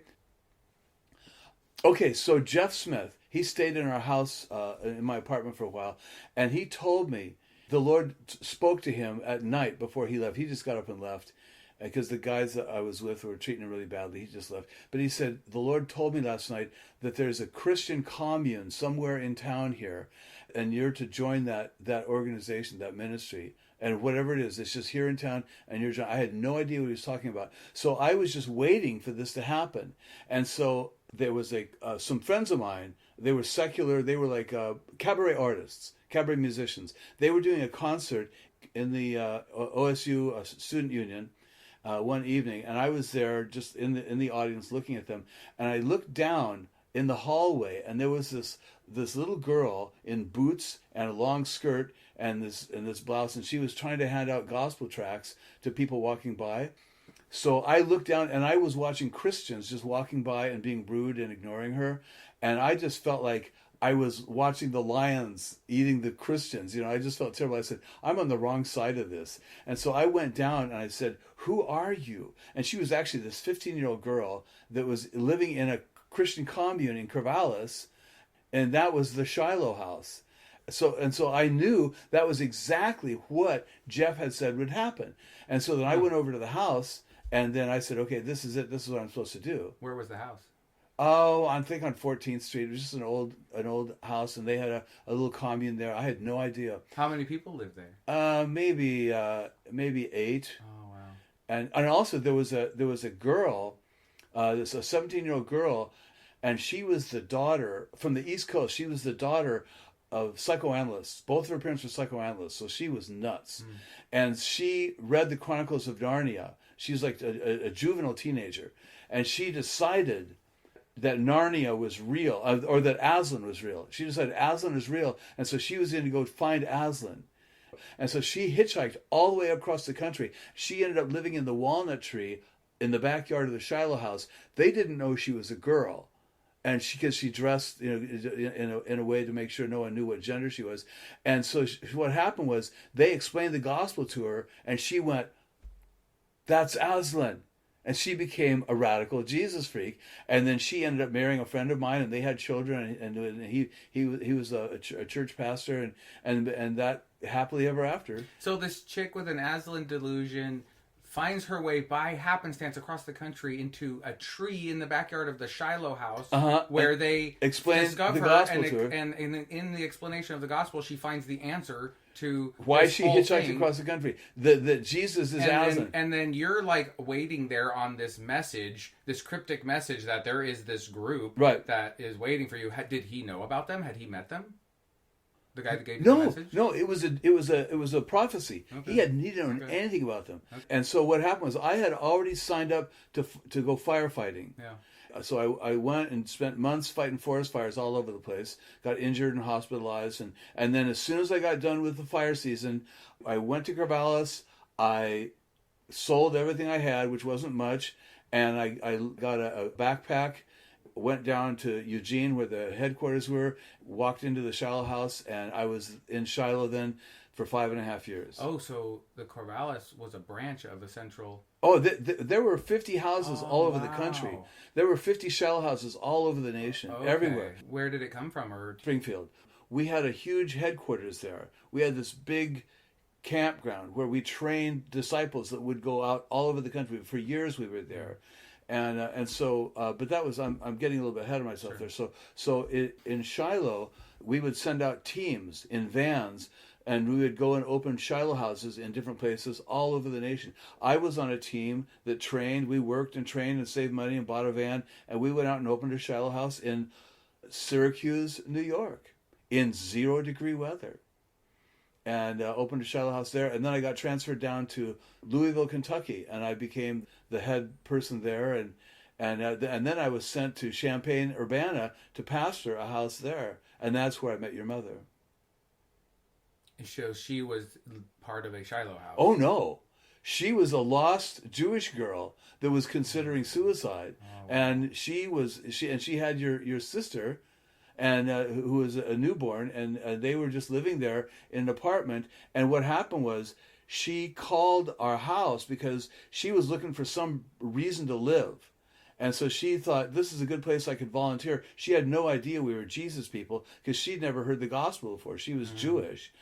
S2: Okay, so Jeff Smith, he stayed in our house, in my apartment for a while, and he told me the Lord spoke to him at night before he left. He just got up and left because the guys that I was with were treating him really badly. He just left. But he said, the Lord told me last night that there's a Christian commune somewhere in town here, and you're to join that organization, that ministry. and whatever it is, it's just here in town, and I had no idea what he was talking about. So I was just waiting for this to happen. And so there was some friends of mine. They were secular. They were like cabaret artists, cabaret musicians. They were doing a concert in the OSU Student Union one evening, and I was there just in the audience looking at them. And I looked down in the hallway, and there was this little girl in boots and a long skirt and this blouse, and she was trying to hand out gospel tracts to people walking by. So I looked down, and I was watching Christians just walking by and being rude and ignoring her, and I just felt like I was watching the lions eating the Christians. I just felt terrible. I said, I'm on the wrong side of this. And so I went down and I said, who are you? And she was actually this 15-year-old girl that was living in a Christian commune in Corvallis, and that was the Shiloh house. So I knew that was exactly what Jeff had said would happen. And so then I went over to the house, and then I said, okay, this is it. This is what I'm supposed to do.
S3: Where was the house?
S2: Oh, I think on 14th Street. It was just an old house, and they had a little commune there. I had no idea.
S3: How many people lived there?
S2: Maybe 8.
S3: Oh wow.
S2: And also there was a girl, this a 17-year-old girl, and she was the daughter from the East Coast. She was the daughter of psychoanalysts. Both of her parents were psychoanalysts, so she was nuts. And she read the Chronicles of Narnia. She was like a juvenile teenager, and she decided that Narnia was real, or that Aslan was real. She decided Aslan was real, and so she was going to go find Aslan. And so she hitchhiked all the way across the country. She ended up living in the walnut tree in the backyard of the Shiloh house. They didn't know she was a girl, and because she dressed, in a way to make sure no one knew what gender she was. And so what happened was they explained the gospel to her, and she went, "That's Aslan." And she became a radical Jesus freak, and then she ended up marrying a friend of mine, and they had children, and he was a church pastor, and that happily ever after.
S3: So this chick with an Aslan delusion finds her way by happenstance across the country into a tree in the backyard of the Shiloh house, where
S2: and
S3: they
S2: explain
S3: discover
S2: the gospel to her.
S3: and in the explanation of the gospel, she finds the answer to
S2: Why
S3: this
S2: she
S3: whole
S2: hitchhiked
S3: thing.
S2: across the country. That Jesus is Aslan.
S3: And then you're like waiting there on this message, this cryptic message that there is this group
S2: Right.
S3: that is waiting for you. Did he know about them? Had he met them? The guy that gave you the message?
S2: No, it was a prophecy.
S3: Okay.
S2: He hadn't known anything about them. Okay. And so what happened was I had already signed up to go firefighting.
S3: Yeah.
S2: So I went and spent months fighting forest fires all over the place, got injured and hospitalized. And then as soon as I got done with the fire season, I went to Corvallis. I sold everything I had, which wasn't much. And I got a backpack, went down to Eugene where the headquarters were, walked into the Shiloh house, and I was in Shiloh then for 5.5 years.
S3: Oh, so the Corvallis was a branch of the central...
S2: Oh, there were 50 houses all over the country.
S3: Wow.
S2: There were 50 Shiloh houses all over the nation, everywhere.
S3: Where did it come from? Or
S2: Springfield. We had a huge headquarters there. We had this big campground where we trained disciples that would go out all over the country. For years we were there. And so, but that was, I'm getting a little bit ahead of myself there. So in Shiloh, we would send out teams in vans, and we would go and open Shiloh houses in different places all over the nation. I was on a team that trained. We worked and trained and saved money and bought a van, and we went out and opened a Shiloh house in Syracuse, New York, in 0-degree weather, and opened a Shiloh house there. And then I got transferred down to Louisville, Kentucky, and I became the head person there. And then I was sent to Champaign, Urbana, to pastor a house there, and that's where I met your mother.
S3: So she was part of a Shiloh house.
S2: Oh no, she was a lost Jewish girl that was considering suicide, and she had your sister, and who was a newborn, and they were just living there in an apartment. And what happened was she called our house because she was looking for some reason to live. And so she thought, this is a good place I could volunteer. She had no idea we were Jesus people because she'd never heard the gospel before. She was Jewish.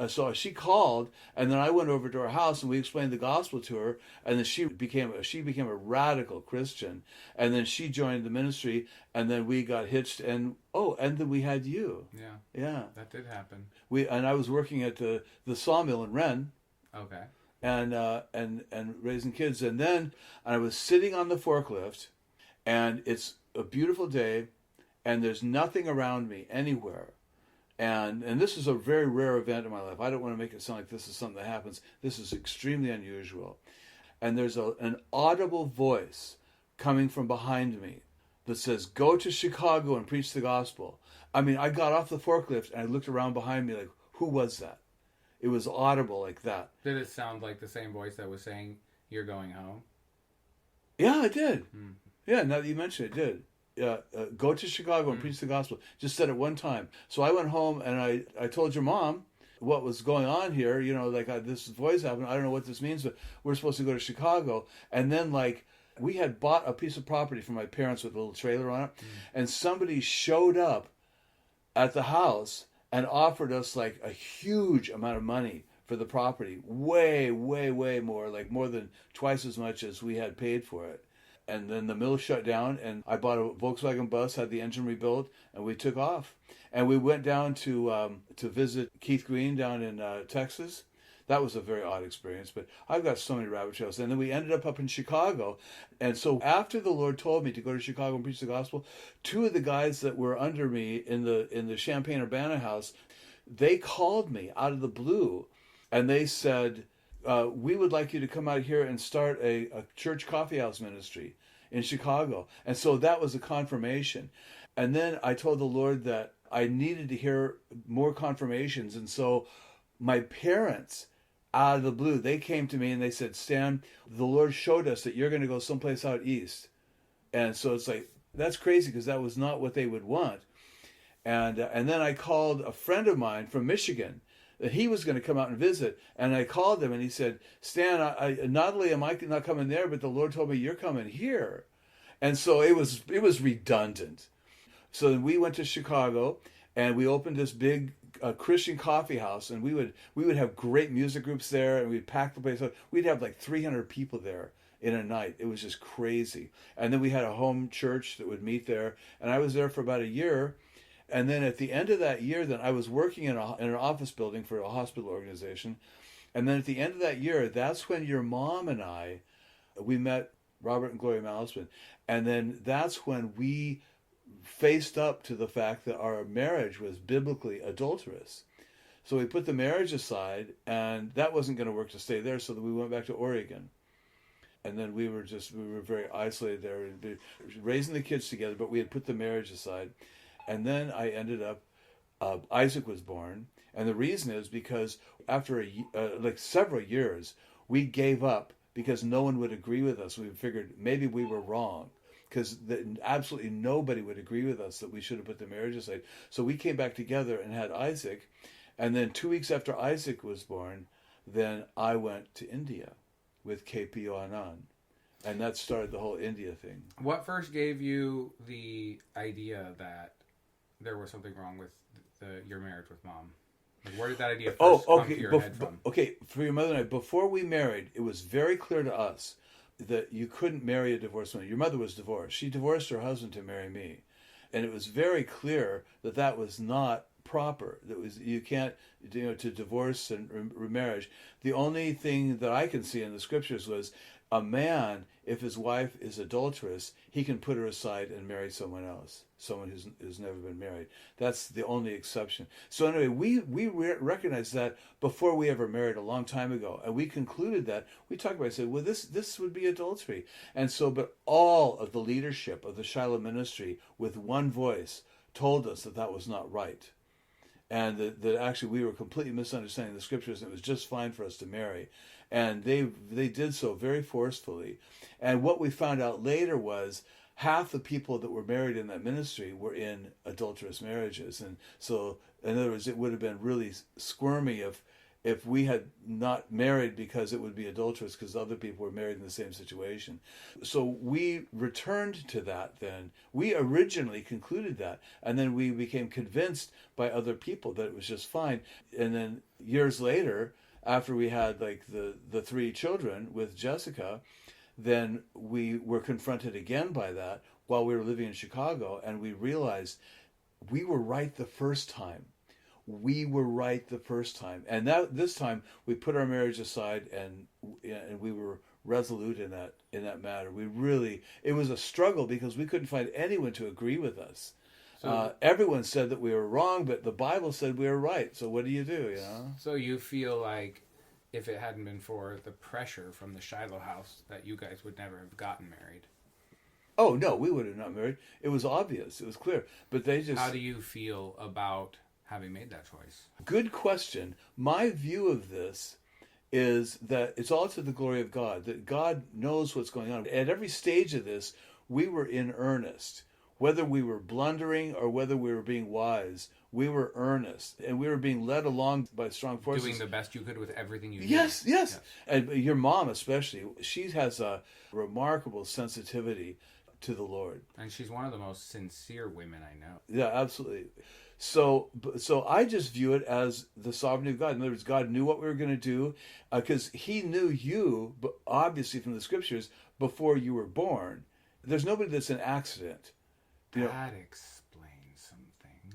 S2: So she called, and then I went over to her house, and we explained the gospel to her, and then she became a radical Christian. And then she joined the ministry, and then we got hitched, and then we had you.
S3: Yeah.
S2: Yeah.
S3: That did happen.
S2: And I was working at the sawmill in Wren,
S3: Okay.
S2: and raising kids. And then I was sitting on the forklift, and it's a beautiful day, and there's nothing around me anywhere. And this is a very rare event in my life. I don't want to make it sound like this is something that happens. This is extremely unusual. And there's an audible voice coming from behind me that says, "Go to Chicago and preach the gospel." I mean, I got off the forklift and I looked around behind me like, who was that? It was audible like that.
S3: Did it sound like the same voice that was saying you're going home?
S2: Yeah, it did.
S3: Hmm.
S2: Yeah, now that you mention it, it did. Go to Chicago and
S3: Hmm.
S2: preach the gospel. Just said it one time. So I went home and I told your mom what was going on here. You know, like this voice happened. I don't know what this means, but we're supposed to go to Chicago. And then like we had bought a piece of property from my parents with a little trailer on it, and somebody showed up at the house and offered us like a huge amount of money for the property. Way, way, way more, like more than twice as much as we had paid for it. And then the mill shut down, and I bought a Volkswagen bus, had the engine rebuilt, and we took off. And we went down to visit Keith Green down in Texas. That was a very odd experience, but I've got so many rabbit trails. And then we ended up in Chicago. And so after the Lord told me to go to Chicago and preach the gospel, two of the guys that were under me in the Champaign-Urbana house, they called me out of the blue, and they said, "We would like you to come out here and start a church coffeehouse ministry in Chicago." And so that was a confirmation. And then I told the Lord that I needed to hear more confirmations. And so my parents, out of the blue, they came to me and they said, "Stan, the Lord showed us that you're going to go someplace out east." And so it's like, that's crazy because that was not what they would want. And then I called a friend of mine from Michigan that he was going to come out and visit. And I called him and he said, "Stan, I not only am I not coming there, but the Lord told me you're coming here." And so it was redundant. So then we went to Chicago and we opened this big Christian coffee house, and we would have great music groups there, and we'd pack the place up. We'd have like 300 people there in a night. It was just crazy. And then we had a home church that would meet there, and I was there for about a year. And then at the end of that year, then I was working in an office building for a hospital organization. And then at the end of that year, that's when your mom and I, we met Robert and Gloria Malisman. And then that's when we faced up to the fact that our marriage was biblically adulterous. So we put the marriage aside, and that wasn't going to work to stay there, so that we went back to Oregon. And then we were very isolated there, and raising the kids together, but we had put the marriage aside. And then I ended up, Isaac was born, and the reason is because after like several years, we gave up because no one would agree with us. We figured maybe we were wrong, because absolutely nobody would agree with us that we should have put the marriage aside. So we came back together and had Isaac, and then 2 weeks after Isaac was born, then I went to India with KPO Anand, and that started the whole India thing.
S3: What first gave you the idea that there was something wrong with your marriage with mom? Like, where did that idea first come to your head from?
S2: Okay, for your mother and I, before we married, it was very clear to us that you couldn't marry a divorced woman. Your mother was divorced. She divorced her husband to marry me. And it was very clear that that was not proper. That was, you can't, to divorce and remarriage. The only thing that I can see in the scriptures was a man, if his wife is adulterous, he can put her aside and marry someone else, someone who's never been married. That's the only exception. So anyway, we recognized that before we ever married a long time ago, and we concluded that. We talked about it, said, well, this would be adultery. And so, but all of the leadership of the Shiloh ministry, with one voice, told us that that was not right. And that actually we were completely misunderstanding the scriptures, and it was just fine for us to marry. And they did so very forcefully. And what we found out later was half the people that were married in that ministry were in adulterous marriages. And so, in other words, it would have been really squirmy if we had not married, because it would be adulterous because other people were married in the same situation. So we returned to that then. We originally concluded that, and then we became convinced by other people that it was just fine. And then years later, after we had like the three children with Jessica, then we were confronted again by that while we were living in Chicago, and we realized we were right the first time. we were right the first time, and that this time we put our marriage aside, and we were resolute in that matter. We really, it was a struggle because we couldn't find anyone to agree with us.
S3: So,
S2: Everyone said that we were wrong, but the Bible said we were right. So what do? You know?
S3: so you feel like if it hadn't been for the pressure from the Shiloh house, that you guys would never have gotten married.
S2: Oh no, we would have not married. It was obvious. It was clear. But they just.
S3: How do you feel about having made that choice?
S2: Good question. My view of this is that it's all to the glory of God, that God knows what's going on. At every stage of this, we were in earnest. Whether we were blundering or whether we were being wise, we were earnest. And we were being led along by strong forces.
S3: Doing the best you could with everything you
S2: Yes,
S3: knew.
S2: yes. And your mom especially, she has a remarkable sensitivity to the Lord.
S3: And she's one of the most sincere women I know.
S2: Yeah, absolutely. So I just view it as the sovereignty of God. In other words, God knew what we were going to do because He knew you, but obviously from the Scriptures, before you were born. There's nobody that's an accident.
S3: That explains some things.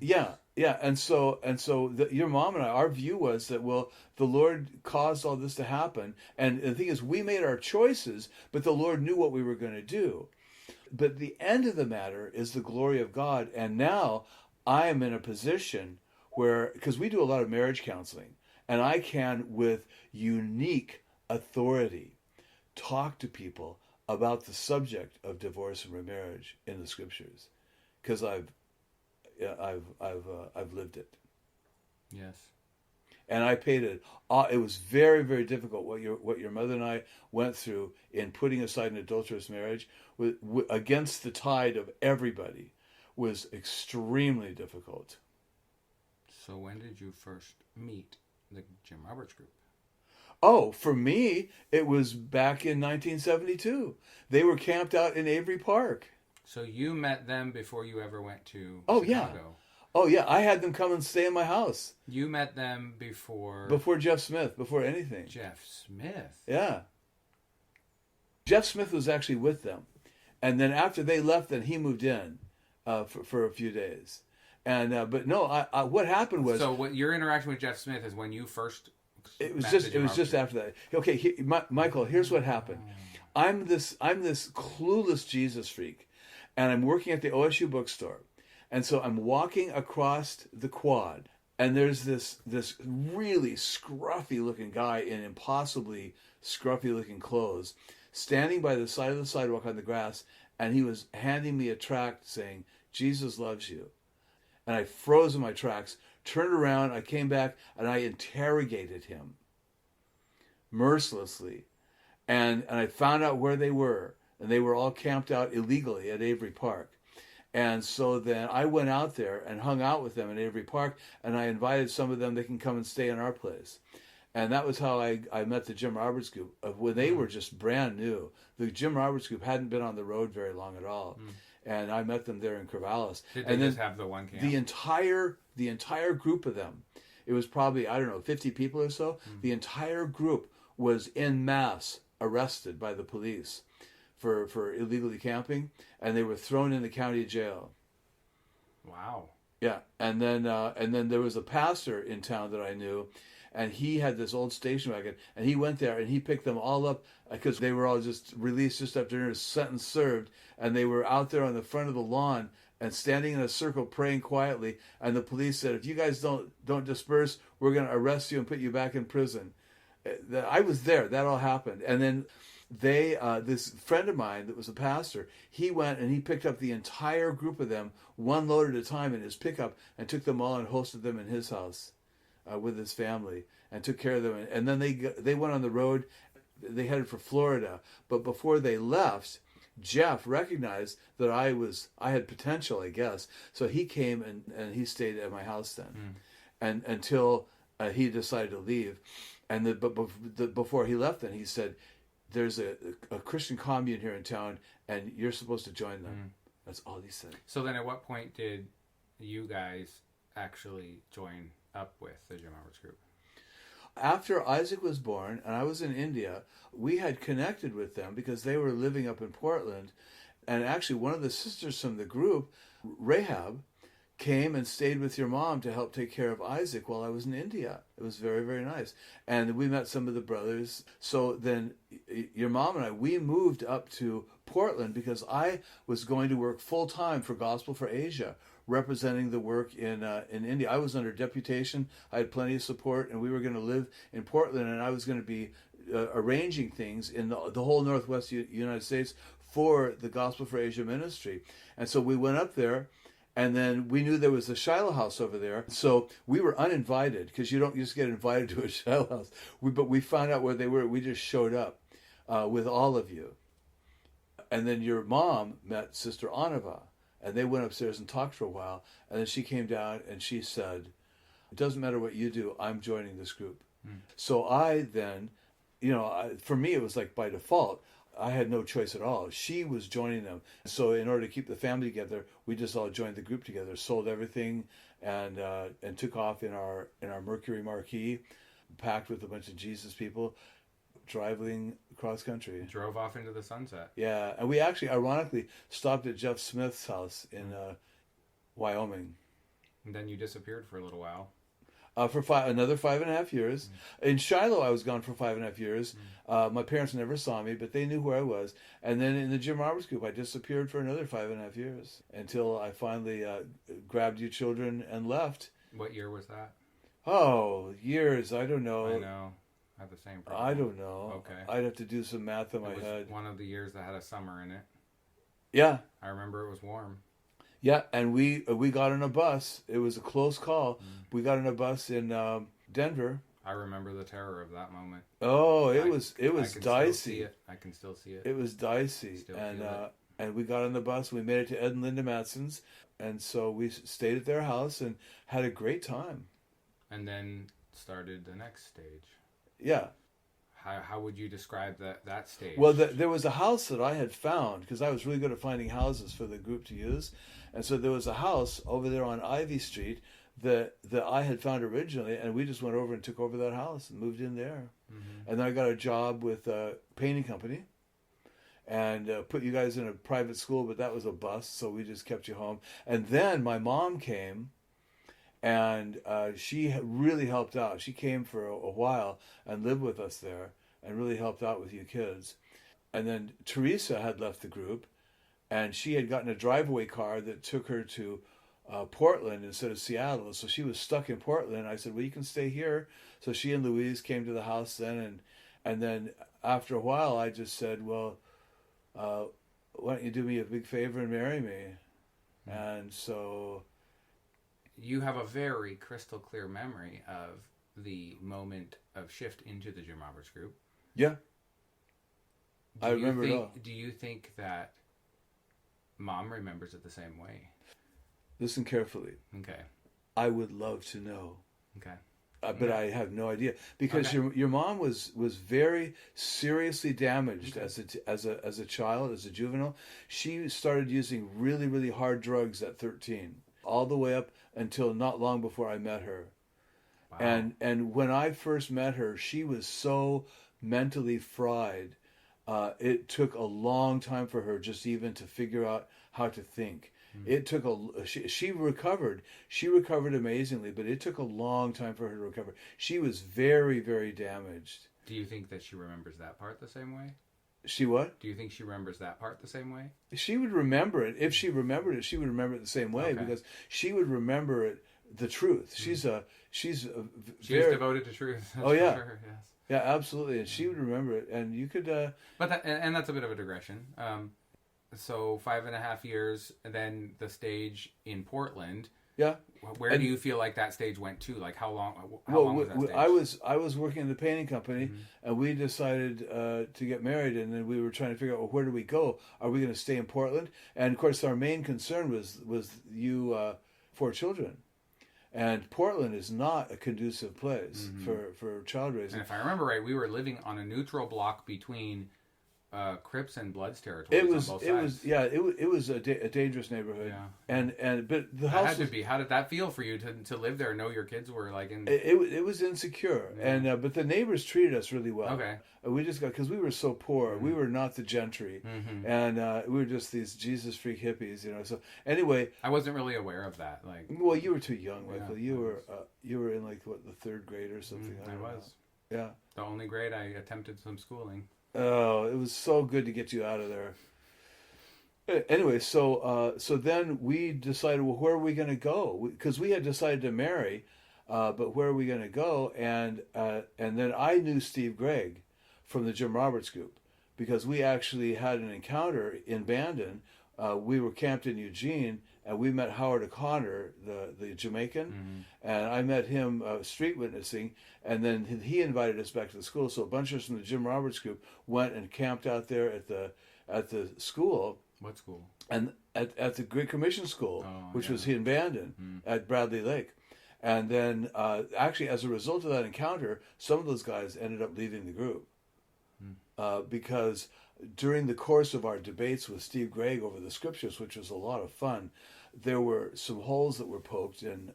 S2: Yeah, and so your mom and I, our view was that the Lord caused all this to happen, and the thing is, we made our choices, but the Lord knew what we were going to do. But the end of the matter is the glory of God, and now I am in a position where, because we do a lot of marriage counseling, and I can, with unique authority, talk to people about the subject of divorce and remarriage in the Scriptures, because I've lived it.
S3: Yes.
S2: And I paid it. It was very, very difficult. What your mother and I went through in putting aside an adulterous marriage against the tide of everybody was extremely difficult.
S3: So when did you first meet the Jim Roberts group?
S2: Oh, for me, it was back in 1972. They were camped out in Avery Park.
S3: So you met them before you ever went to
S2: Oh,
S3: Chicago?
S2: yeah. Oh, yeah. I had them come and stay in my house.
S3: You met them before...
S2: Before Jeff Smith, before anything.
S3: Jeff Smith?
S2: Yeah. Jeff Smith was actually with them. And then after they left, then he moved in for a few days. And but no, what happened was...
S3: So what your interaction with Jeff Smith is when you first...
S2: It was just after that. Okay, Michael, here's what happened. I'm this clueless Jesus freak, and I'm working at the OSU bookstore, and so I'm walking across the quad, and there's this really scruffy looking guy in impossibly scruffy looking clothes, standing by the side of the sidewalk on the grass, and he was handing me a tract saying, "Jesus loves you," and I froze in my tracks. Turned around, I came back, and I interrogated him mercilessly. And I found out where they were. And they were all camped out illegally at Avery Park. And so then I went out there and hung out with them at Avery Park, and I invited some of them, they can come and stay in our place. And that was how I met the Jim Roberts group, when they were just brand new. The Jim Roberts group hadn't been on the road very long at all. And I met them there in Corvallis.
S3: Did they just have the one camp?
S2: The entire group of them, it was probably, 50 people or so. The entire group was en masse arrested by the police for illegally camping, and they were thrown in the county jail.
S3: Wow.
S2: Yeah, and then there was a pastor in town that I knew, and he had this old station wagon, and he went there and he picked them all up because they were all just released just after their sentence served, and they were out there on the front of the lawn and standing in a circle praying quietly, and the police said, "If you guys don't disperse, we're going to arrest you and put you back in prison." I was there. That all happened, and then this friend of mine that was a pastor, he went and he picked up the entire group of them, one load at a time in his pickup, and took them all and hosted them in his house with his family and took care of them. And then they went on the road. They headed for Florida, but before they left, Jeff recognized that I had potential, I guess. So he came and he stayed at my house then, and until he decided to leave. And before he left, then he said, "There's a Christian commune here in town, and you're supposed to join them." That's all he said.
S3: So then, at what point did you guys actually join up with the Jim Roberts group?
S2: After Isaac was born and I was in India, we had connected with them because they were living up in Portland. And actually, one of the sisters from the group, Rahab, came and stayed with your mom to help take care of Isaac while I was in India. It was very, very nice. And we met some of the brothers. So then your mom and I, we moved up to Portland because I was going to work full time for Gospel for Asia, representing the work in India. I was under deputation. I had plenty of support, and we were going to live in Portland, and I was going to be arranging things in the whole Northwest United States for the Gospel for Asia ministry. And so we went up there, and then we knew there was a Shiloh house over there. So we were uninvited, because you don't just get invited to a Shiloh house. But we found out where they were. We just showed up with all of you. And then your mom met Sister Anava, and they went upstairs and talked for a while. And then she came down and she said, "It doesn't matter what you do, I'm joining this group." So I then, for me, it was like by default. I had no choice at all. She was joining them. So in order to keep the family together, we just all joined the group together, sold everything, and took off in our Mercury Marquis, packed with a bunch of Jesus people, driving across country.
S3: Drove off into the sunset.
S2: Yeah, and we actually, ironically, stopped at Jeff Smith's house in Wyoming.
S3: And then you disappeared for a little while.
S2: For another 5.5 years. In Shiloh, I was gone for 5.5 years. My parents never saw me, but they knew where I was. And then in the Jim Roberts group, I disappeared for another 5.5 years until I finally grabbed you children and left.
S3: What year was that?
S2: Oh, years. I don't know.
S3: I know. I have the same problem.
S2: I don't know.
S3: Okay.
S2: I'd have to do some math in my
S3: It was
S2: head.
S3: one of the years that had a summer in it.
S2: Yeah.
S3: I remember it was warm.
S2: Yeah, and we got on a bus. It was a close call. We got on a bus in Denver.
S3: I remember the terror of that moment.
S2: Oh, it was
S3: I can
S2: dicey.
S3: Still see it. I can still see it.
S2: It was dicey,
S3: Still
S2: and
S3: feel it.
S2: and we got on the bus. We made it to Ed and Linda Matson's, and so we stayed at their house and had a great time.
S3: And then started the next stage.
S2: Yeah.
S3: How would you describe that stage?
S2: Well, there was a house that I had found, because I was really good at finding houses for the group to use. And so there was a house over there on Ivy Street that I had found originally, and we just went over and took over that house and moved in there. Mm-hmm. And then I got a job with a painting company and put you guys in a private school, but that was a bust, so we just kept you home. And then my mom came, and she really helped out. She came for a while and lived with us there and really helped out with you kids. And then Teresa had left the group, and she had gotten a driveway car that took her to Portland instead of Seattle. So she was stuck in Portland. I said, "Well, you can stay here." So she and Louise came to the house then. And then after a while, I just said, "Well, why don't you do me a big favor and marry me?" Mm-hmm. And so...
S3: You have a very crystal clear memory of the moment of shift into the Jim Roberts group.
S2: Yeah. I remember it all.
S3: Do you think that Mom remembers it the same way?
S2: Listen carefully.
S3: Okay.
S2: I would love to know.
S3: Okay.
S2: But I have no idea, because your mom was very seriously damaged as a child, as a juvenile. She started using really, really hard drugs at 13, all the way up until not long before I met her. Wow. And when I first met her, she was so mentally fried. It took a long time for her just even to figure out how to think. It took she recovered. She recovered amazingly, but it took a long time for her to recover. She was very, very damaged.
S3: Do you think that she remembers that part the same way?
S2: She what?
S3: Do you think she remembers that part the same way?
S2: She would remember it. If she remembered it, she would remember it the same way, because she would remember it, the truth. She's
S3: She's
S2: very
S3: devoted to truth.
S2: Oh yeah.
S3: Sure, yes.
S2: Yeah, absolutely. And she would remember it, and you could
S3: But that's a bit of a digression. So 5.5 years, and then the stage in Portland.
S2: Yeah.
S3: Where do you feel like that stage went to? Like how long? How long was that stage?
S2: I was working in the painting company, and we decided to get married, and then we were trying to figure out, well, where do we go? Are we going to stay in Portland? And of course, our main concern was you 4 children, and Portland is not a conducive place for child raising.
S3: And if I remember right, we were living on a neutral block between Crips and Bloods territories on both sides.
S2: it was a dangerous neighborhood.
S3: Yeah.
S2: And but the
S3: That
S2: house
S3: had to
S2: was,
S3: be. How did that feel for you to live there and know your kids were like in?
S2: it was insecure,
S3: Yeah.
S2: and but the neighbors treated us really well.
S3: Okay.
S2: We just got, because we were so poor. We were not the gentry, and we were just these Jesus freak hippies, So anyway,
S3: I wasn't really aware of that. Like,
S2: well, you were too young, Michael.
S3: Yeah,
S2: You were in like what, the third grade or something.
S3: I
S2: don't know.
S3: was
S2: Yeah.
S3: the only grade I attempted some schooling.
S2: Oh, it was so good to get you out of there. Anyway, so then we decided, well, where are we going to go? Because we had decided to marry, but where are we going to go? And then I knew Steve Gregg from the Jim Roberts group, because we actually had an encounter in Bandon. We were camped in Eugene, and we met Howard O'Connor, the Jamaican, and I met him street witnessing, and then he invited us back to the school. So a bunch of us from the Jim Roberts group went and camped out there at the school.
S3: What school?
S2: And at the Great Commission School, which
S3: yeah.
S2: was here in Bandon at Bradley Lake. And then actually, as a result of that encounter, some of those guys ended up leaving the group because during the course of our debates with Steve Gregg over the scriptures, which was a lot of fun, there were some holes that were poked in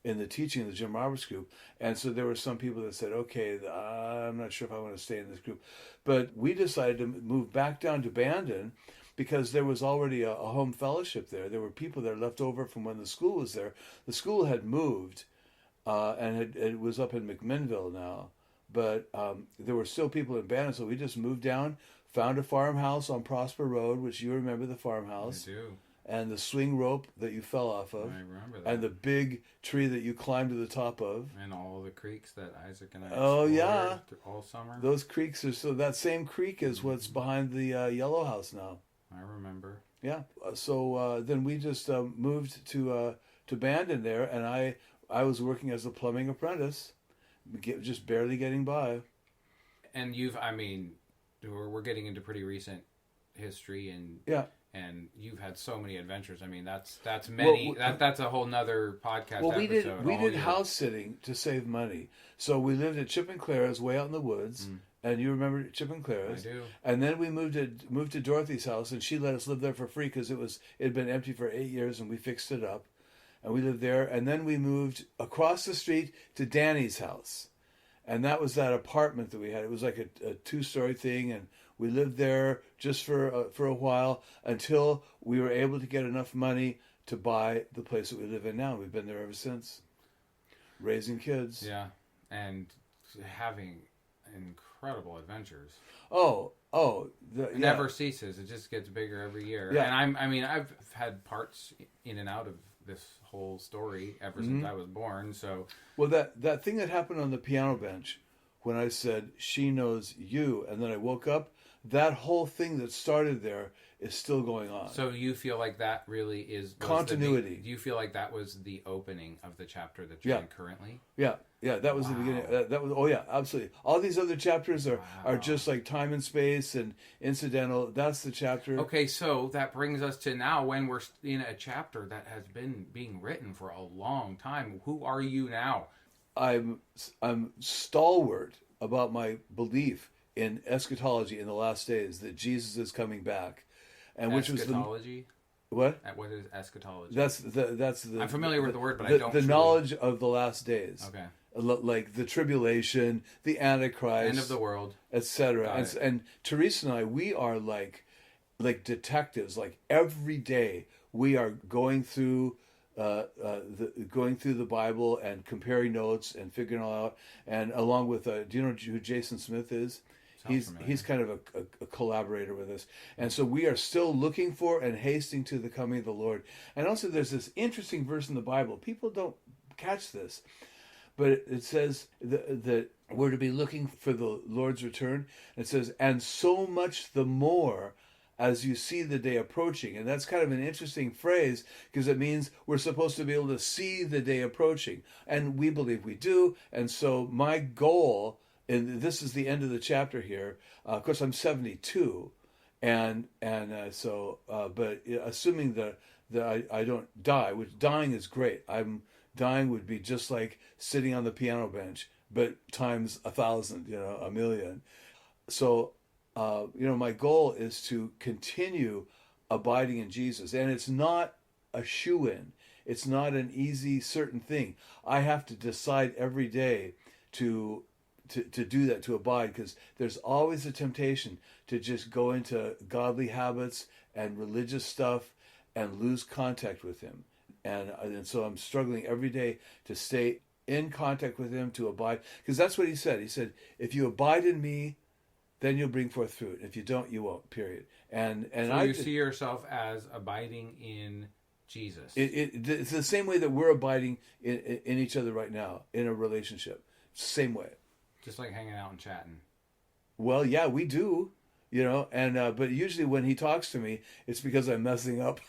S2: the teaching of the Jim Roberts group. And so there were some people that said, okay, I'm not sure if I want to stay in this group. But we decided to move back down to Bandon because there was already a home fellowship there. There were people that left over from when the school was there. The school had moved and it was up in McMinnville now. But there were still people in Bandon, so we just moved down, found a farmhouse on Prosper Road, which you remember the farmhouse.
S3: I do.
S2: And the swing rope that you fell off of.
S3: I remember that.
S2: And the big tree that you climbed to the top of.
S3: And all the creeks that Isaac and I
S2: explored
S3: all summer.
S2: Those creeks are, so that same creek is what's behind the Yellow House now.
S3: I remember.
S2: Yeah. So then we just moved to Bandon there, and I was working as a plumbing apprentice, just barely getting by.
S3: And we're getting into pretty recent history, and
S2: yeah.
S3: And you've had so many adventures. I mean, that's many. That's a whole nother podcast.
S2: Well,
S3: episode.
S2: we did house sitting to save money. So we lived at Chip and Clara's, way out in the woods. And you remember Chip and Clara's?
S3: I do.
S2: And then we moved to Dorothy's house, and she let us live there for free because it had been empty for 8 years, and we fixed it up, and we lived there. And then we moved across the street to Danny's house, and that was that apartment that we had. It was like a 2-story thing, and we lived there just for a while until we were able to get enough money to buy the place that we live in now. We've been there ever since, raising kids.
S3: Yeah, and having incredible adventures.
S2: It
S3: never ceases. It just gets bigger every year.
S2: Yeah.
S3: And I've had parts in and out of this whole story ever since I was born. So,
S2: well, that thing that happened on the piano bench when I said she knows you, and then I woke up, that whole thing that started there is still going on.
S3: So you feel like that really is
S2: continuity.
S3: Do you feel like that was the opening of the chapter that you're in currently?
S2: Yeah, that was the beginning. That was, oh yeah, absolutely. All these other chapters are just like time and space and incidental. That's the chapter.
S3: Okay, so that brings us to now when we're in a chapter that has been being written for a long time. Who are you now?
S2: I'm stalwart about my belief in eschatology in the last days, that Jesus is coming back, and which was
S3: eschatology.
S2: What?
S3: What is eschatology?
S2: That's the.
S3: I'm familiar with the word, but I don't.
S2: The knowledge of the last days.
S3: Okay.
S2: Like the tribulation, the Antichrist,
S3: end of the world,
S2: etc. And Teresa and I, we are like detectives. Like every day, we are going through the Bible and comparing notes and figuring it all out. And along with, do you know who Jason Smith is? He's kind of a collaborator with us. And so we are still looking for and hasting to the coming of the Lord. And also there's this interesting verse in the Bible. People don't catch this. But it says that we're to be looking for the Lord's return. It says, and so much the more as you see the day approaching. And that's kind of an interesting phrase because it means we're supposed to be able to see the day approaching. And we believe we do. And so my goal, and this is the end of the chapter here. Of course, I'm 72, but assuming that I don't die, which dying is great. Dying would be just like sitting on the piano bench, but times 1,000, 1,000,000. So my goal is to continue abiding in Jesus. And it's not a shoe-in. It's not an easy, certain thing. I have to decide every day to do that, to abide, because there's always a temptation to just go into godly habits and religious stuff and lose contact with him. And so I'm struggling every day to stay in contact with him, to abide, because that's what he said. He said, if you abide in me, then you'll bring forth fruit. If you don't, you won't, period. And
S3: So
S2: I
S3: you see yourself as abiding in Jesus.
S2: it's the same way that we're abiding in each other right now, in a relationship. Same way.
S3: Just like hanging out and chatting.
S2: Well, yeah, we do, and but usually when he talks to me, it's because I'm messing up.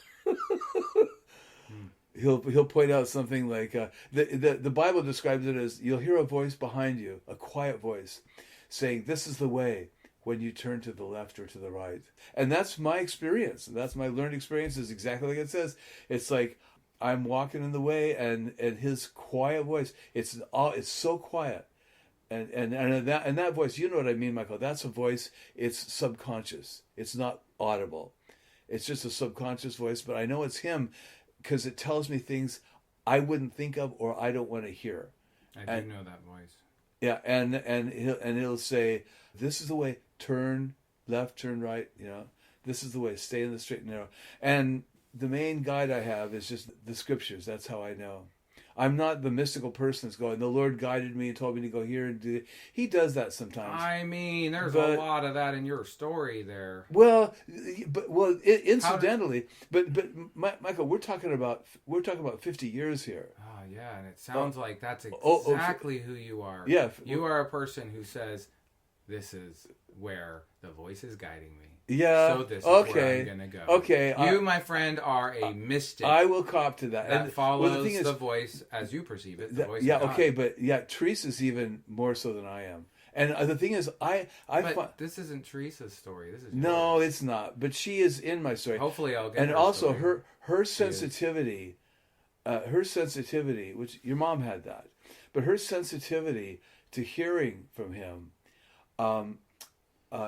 S2: He'll point out something like the Bible describes it as, you'll hear a voice behind you, a quiet voice, saying, "This is the way," when you turn to the left or to the right. And that's my experience. That's my learned experience, is exactly like it says. It's like I'm walking in the way, and his quiet voice, it's so quiet. And that voice, you know what I mean, Michael? That's a voice, it's subconscious. It's not audible. It's just a subconscious voice, but I know it's him because it tells me things I wouldn't think of or I don't want to hear.
S3: I do know that voice.
S2: Yeah, and he'll say, "This is the way, turn left, turn right, this is the way, stay in the straight and narrow." And the main guide I have is just the scriptures. That's how I know. I'm not the mystical person that's going, "The Lord guided me and told me to go here and do it." He does that sometimes.
S3: I mean, there's a lot of that in your story there.
S2: Well, incidentally, but Michael, we're talking about 50 years here.
S3: Oh yeah, and it sounds like that's exactly who you are.
S2: Yeah,
S3: you are a person who says, "This is where the voice is guiding me."
S2: Yeah.
S3: So this is where I'm gonna go.
S2: Okay.
S3: You, my friend, are a mystic.
S2: I will cop to that.
S3: That follows
S2: the thing is,
S3: the voice as you perceive it. The voice.
S2: Yeah.
S3: Of God.
S2: Okay. But yeah, Teresa's even more so than I am. And the thing is,
S3: But this isn't Teresa's story. This is
S2: no,
S3: yours.
S2: it's not. But she is in my story.
S3: Hopefully, I'll get.
S2: And
S3: her
S2: also
S3: story.
S2: her sensitivity, which your mom had that, but her sensitivity to hearing from him,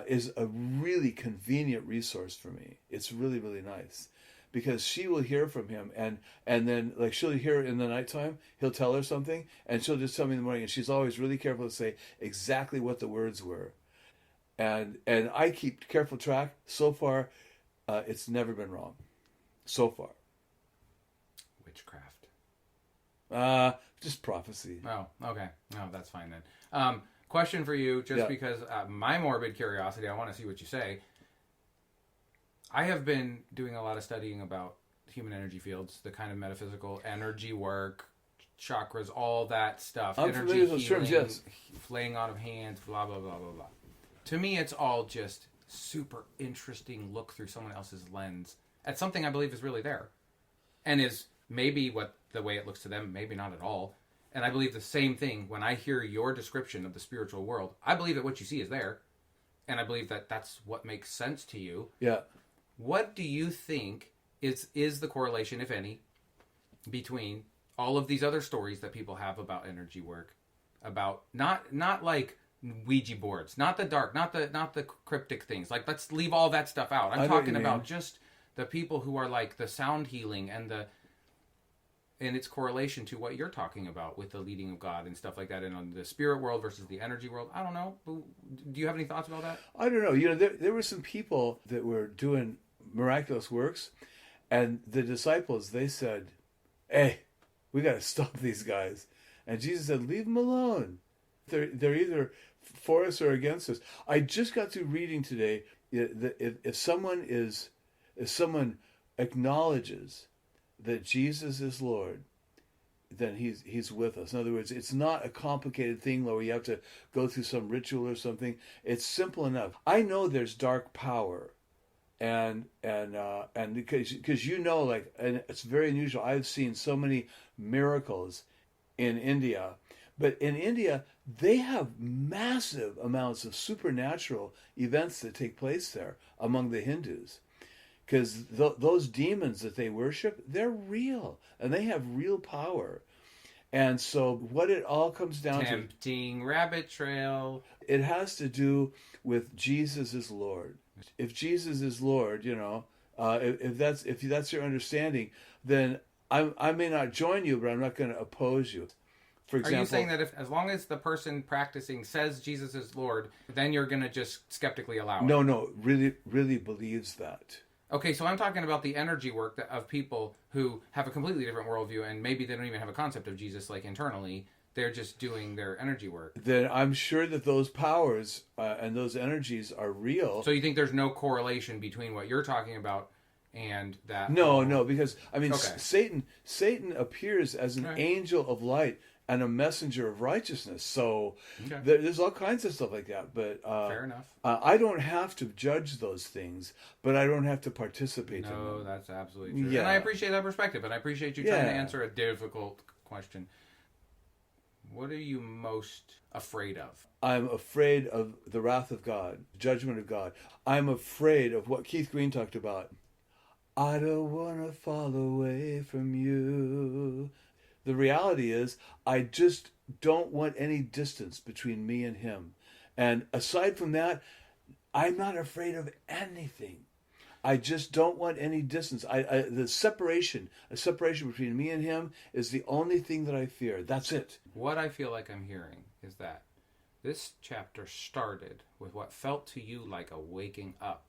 S2: is a really convenient resource for me. It's really, really nice, because she will hear from him, and then, like, she'll hear in the nighttime, he'll tell her something, and she'll just tell me in the morning, and she's always really careful to say exactly what the words were, and I keep careful track. So far, it's never been wrong. So far.
S3: Witchcraft.
S2: Just prophecy.
S3: Oh, okay. No, that's fine then. Question for you, just because my morbid curiosity, I want to see what you say. I have been doing a lot of studying about human energy fields, the kind of metaphysical energy work, chakras, all that stuff.
S2: I'm
S3: energy
S2: familiar with those terms, yes.
S3: Laying on of hands, blah, blah, blah, blah, blah. To me, it's all just super interesting look through someone else's lens at something I believe is really there. And is maybe the way it looks to them, maybe not at all. And I believe the same thing when I hear your description of the spiritual world. I believe that what you see is there. And I believe that that's what makes sense to you.
S2: Yeah.
S3: What do you think is the correlation, if any, between all of these other stories that people have about energy work, about not like Ouija boards, not the dark, not the cryptic things. Like, let's leave all that stuff out. I'm talking about just the people who are like the sound healing and its correlation to what you're talking about with the leading of God and stuff like that, and on the spirit world versus the energy world. I don't know. Do you have any thoughts about that?
S2: I don't know. There were some people that were doing miraculous works, and the disciples, they said, "Hey, we got to stop these guys." And Jesus said, "Leave them alone. They're either for us or against us." I just got through reading today that if someone acknowledges that Jesus is Lord, then he's with us. In other words, it's not a complicated thing where you have to go through some ritual or something. It's simple enough. I know there's dark power, and because and it's very unusual. I've seen so many miracles in India, but in India they have massive amounts of supernatural events that take place there among the Hindus. Because those demons that they worship, they're real, and they have real power. And so what it all comes down
S3: Tempting rabbit trail.
S2: to, it has to do with Jesus is Lord. If Jesus is Lord, if that's your understanding, then I may not join you, but I'm not going to oppose you. For
S3: Are
S2: example,
S3: you saying that if, as long as the person practicing says Jesus is Lord, then you're going to just skeptically allow it?
S2: no, really believes that.
S3: Okay, so I'm talking about the energy work of people who have a completely different worldview, and maybe they don't even have a concept of Jesus, like internally. They're just doing their energy work.
S2: Then I'm sure that those powers and those energies are real.
S3: So you think there's no correlation between what you're talking about and that?
S2: No, because I mean,
S3: Okay.
S2: Satan appears as an
S3: Right.
S2: angel of light and a messenger of righteousness. So
S3: Okay.
S2: there's all kinds of stuff like that. But
S3: Fair enough.
S2: I don't have to judge those things, but I don't have to participate in
S3: No,
S2: them.
S3: that's absolutely true.
S2: Yeah.
S3: And I appreciate that perspective, and I appreciate you trying to
S2: Yeah.
S3: answer a difficult question. What are you most afraid of?
S2: I'm afraid of the wrath of God, judgment of God. I'm afraid of what Keith Green talked about. I don't want to fall away from you. The reality is, I just don't want any distance between me and him. And aside from that, I'm not afraid of anything. I just don't want any distance. A separation between me and him is the only thing that I fear. That's it.
S3: What I feel like I'm hearing is that this chapter started with what felt to you like a waking up.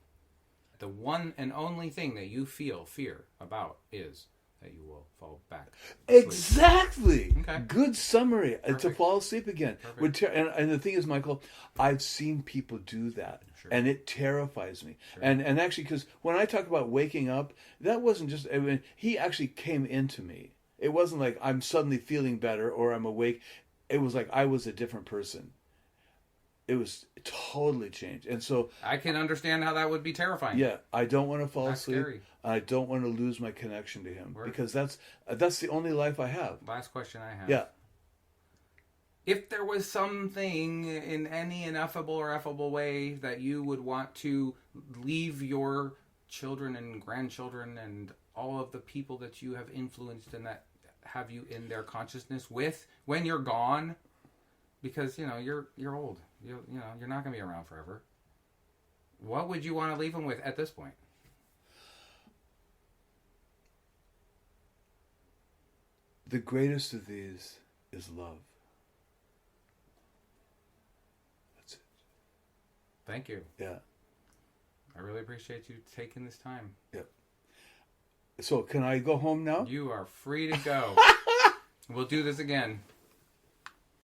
S3: The one and only thing that you feel fear about is that you will fall back asleep.
S2: Exactly.
S3: Okay.
S2: Good summary. To
S3: Perfect.
S2: fall asleep again.
S3: Perfect.
S2: And the thing is, Michael, I've seen people do that.
S3: Sure.
S2: And it terrifies me.
S3: Sure.
S2: And actually, because when I talk about waking up, that wasn't just, I mean, he actually came into me. It wasn't like I'm suddenly feeling better or I'm awake. It was like I was a different person. It was totally changed. And so,
S3: I can understand how that would be terrifying.
S2: yeah, I don't want to fall
S3: That's
S2: asleep.
S3: scary.
S2: I don't want to lose my connection to him
S3: Word.
S2: because that's the only life I have.
S3: Last question I have.
S2: Yeah.
S3: If there was something in any ineffable or effable way that you would want to leave your children and grandchildren and all of the people that you have influenced and that have you in their consciousness with when you're gone, because you're old, you're not going to be around forever. What would you want to leave them with at this point?
S2: The greatest of these is love. That's it.
S3: Thank you.
S2: Yeah.
S3: I really appreciate you taking this time.
S2: Yeah. So can I go home now?
S3: You are free to go. We'll do this again.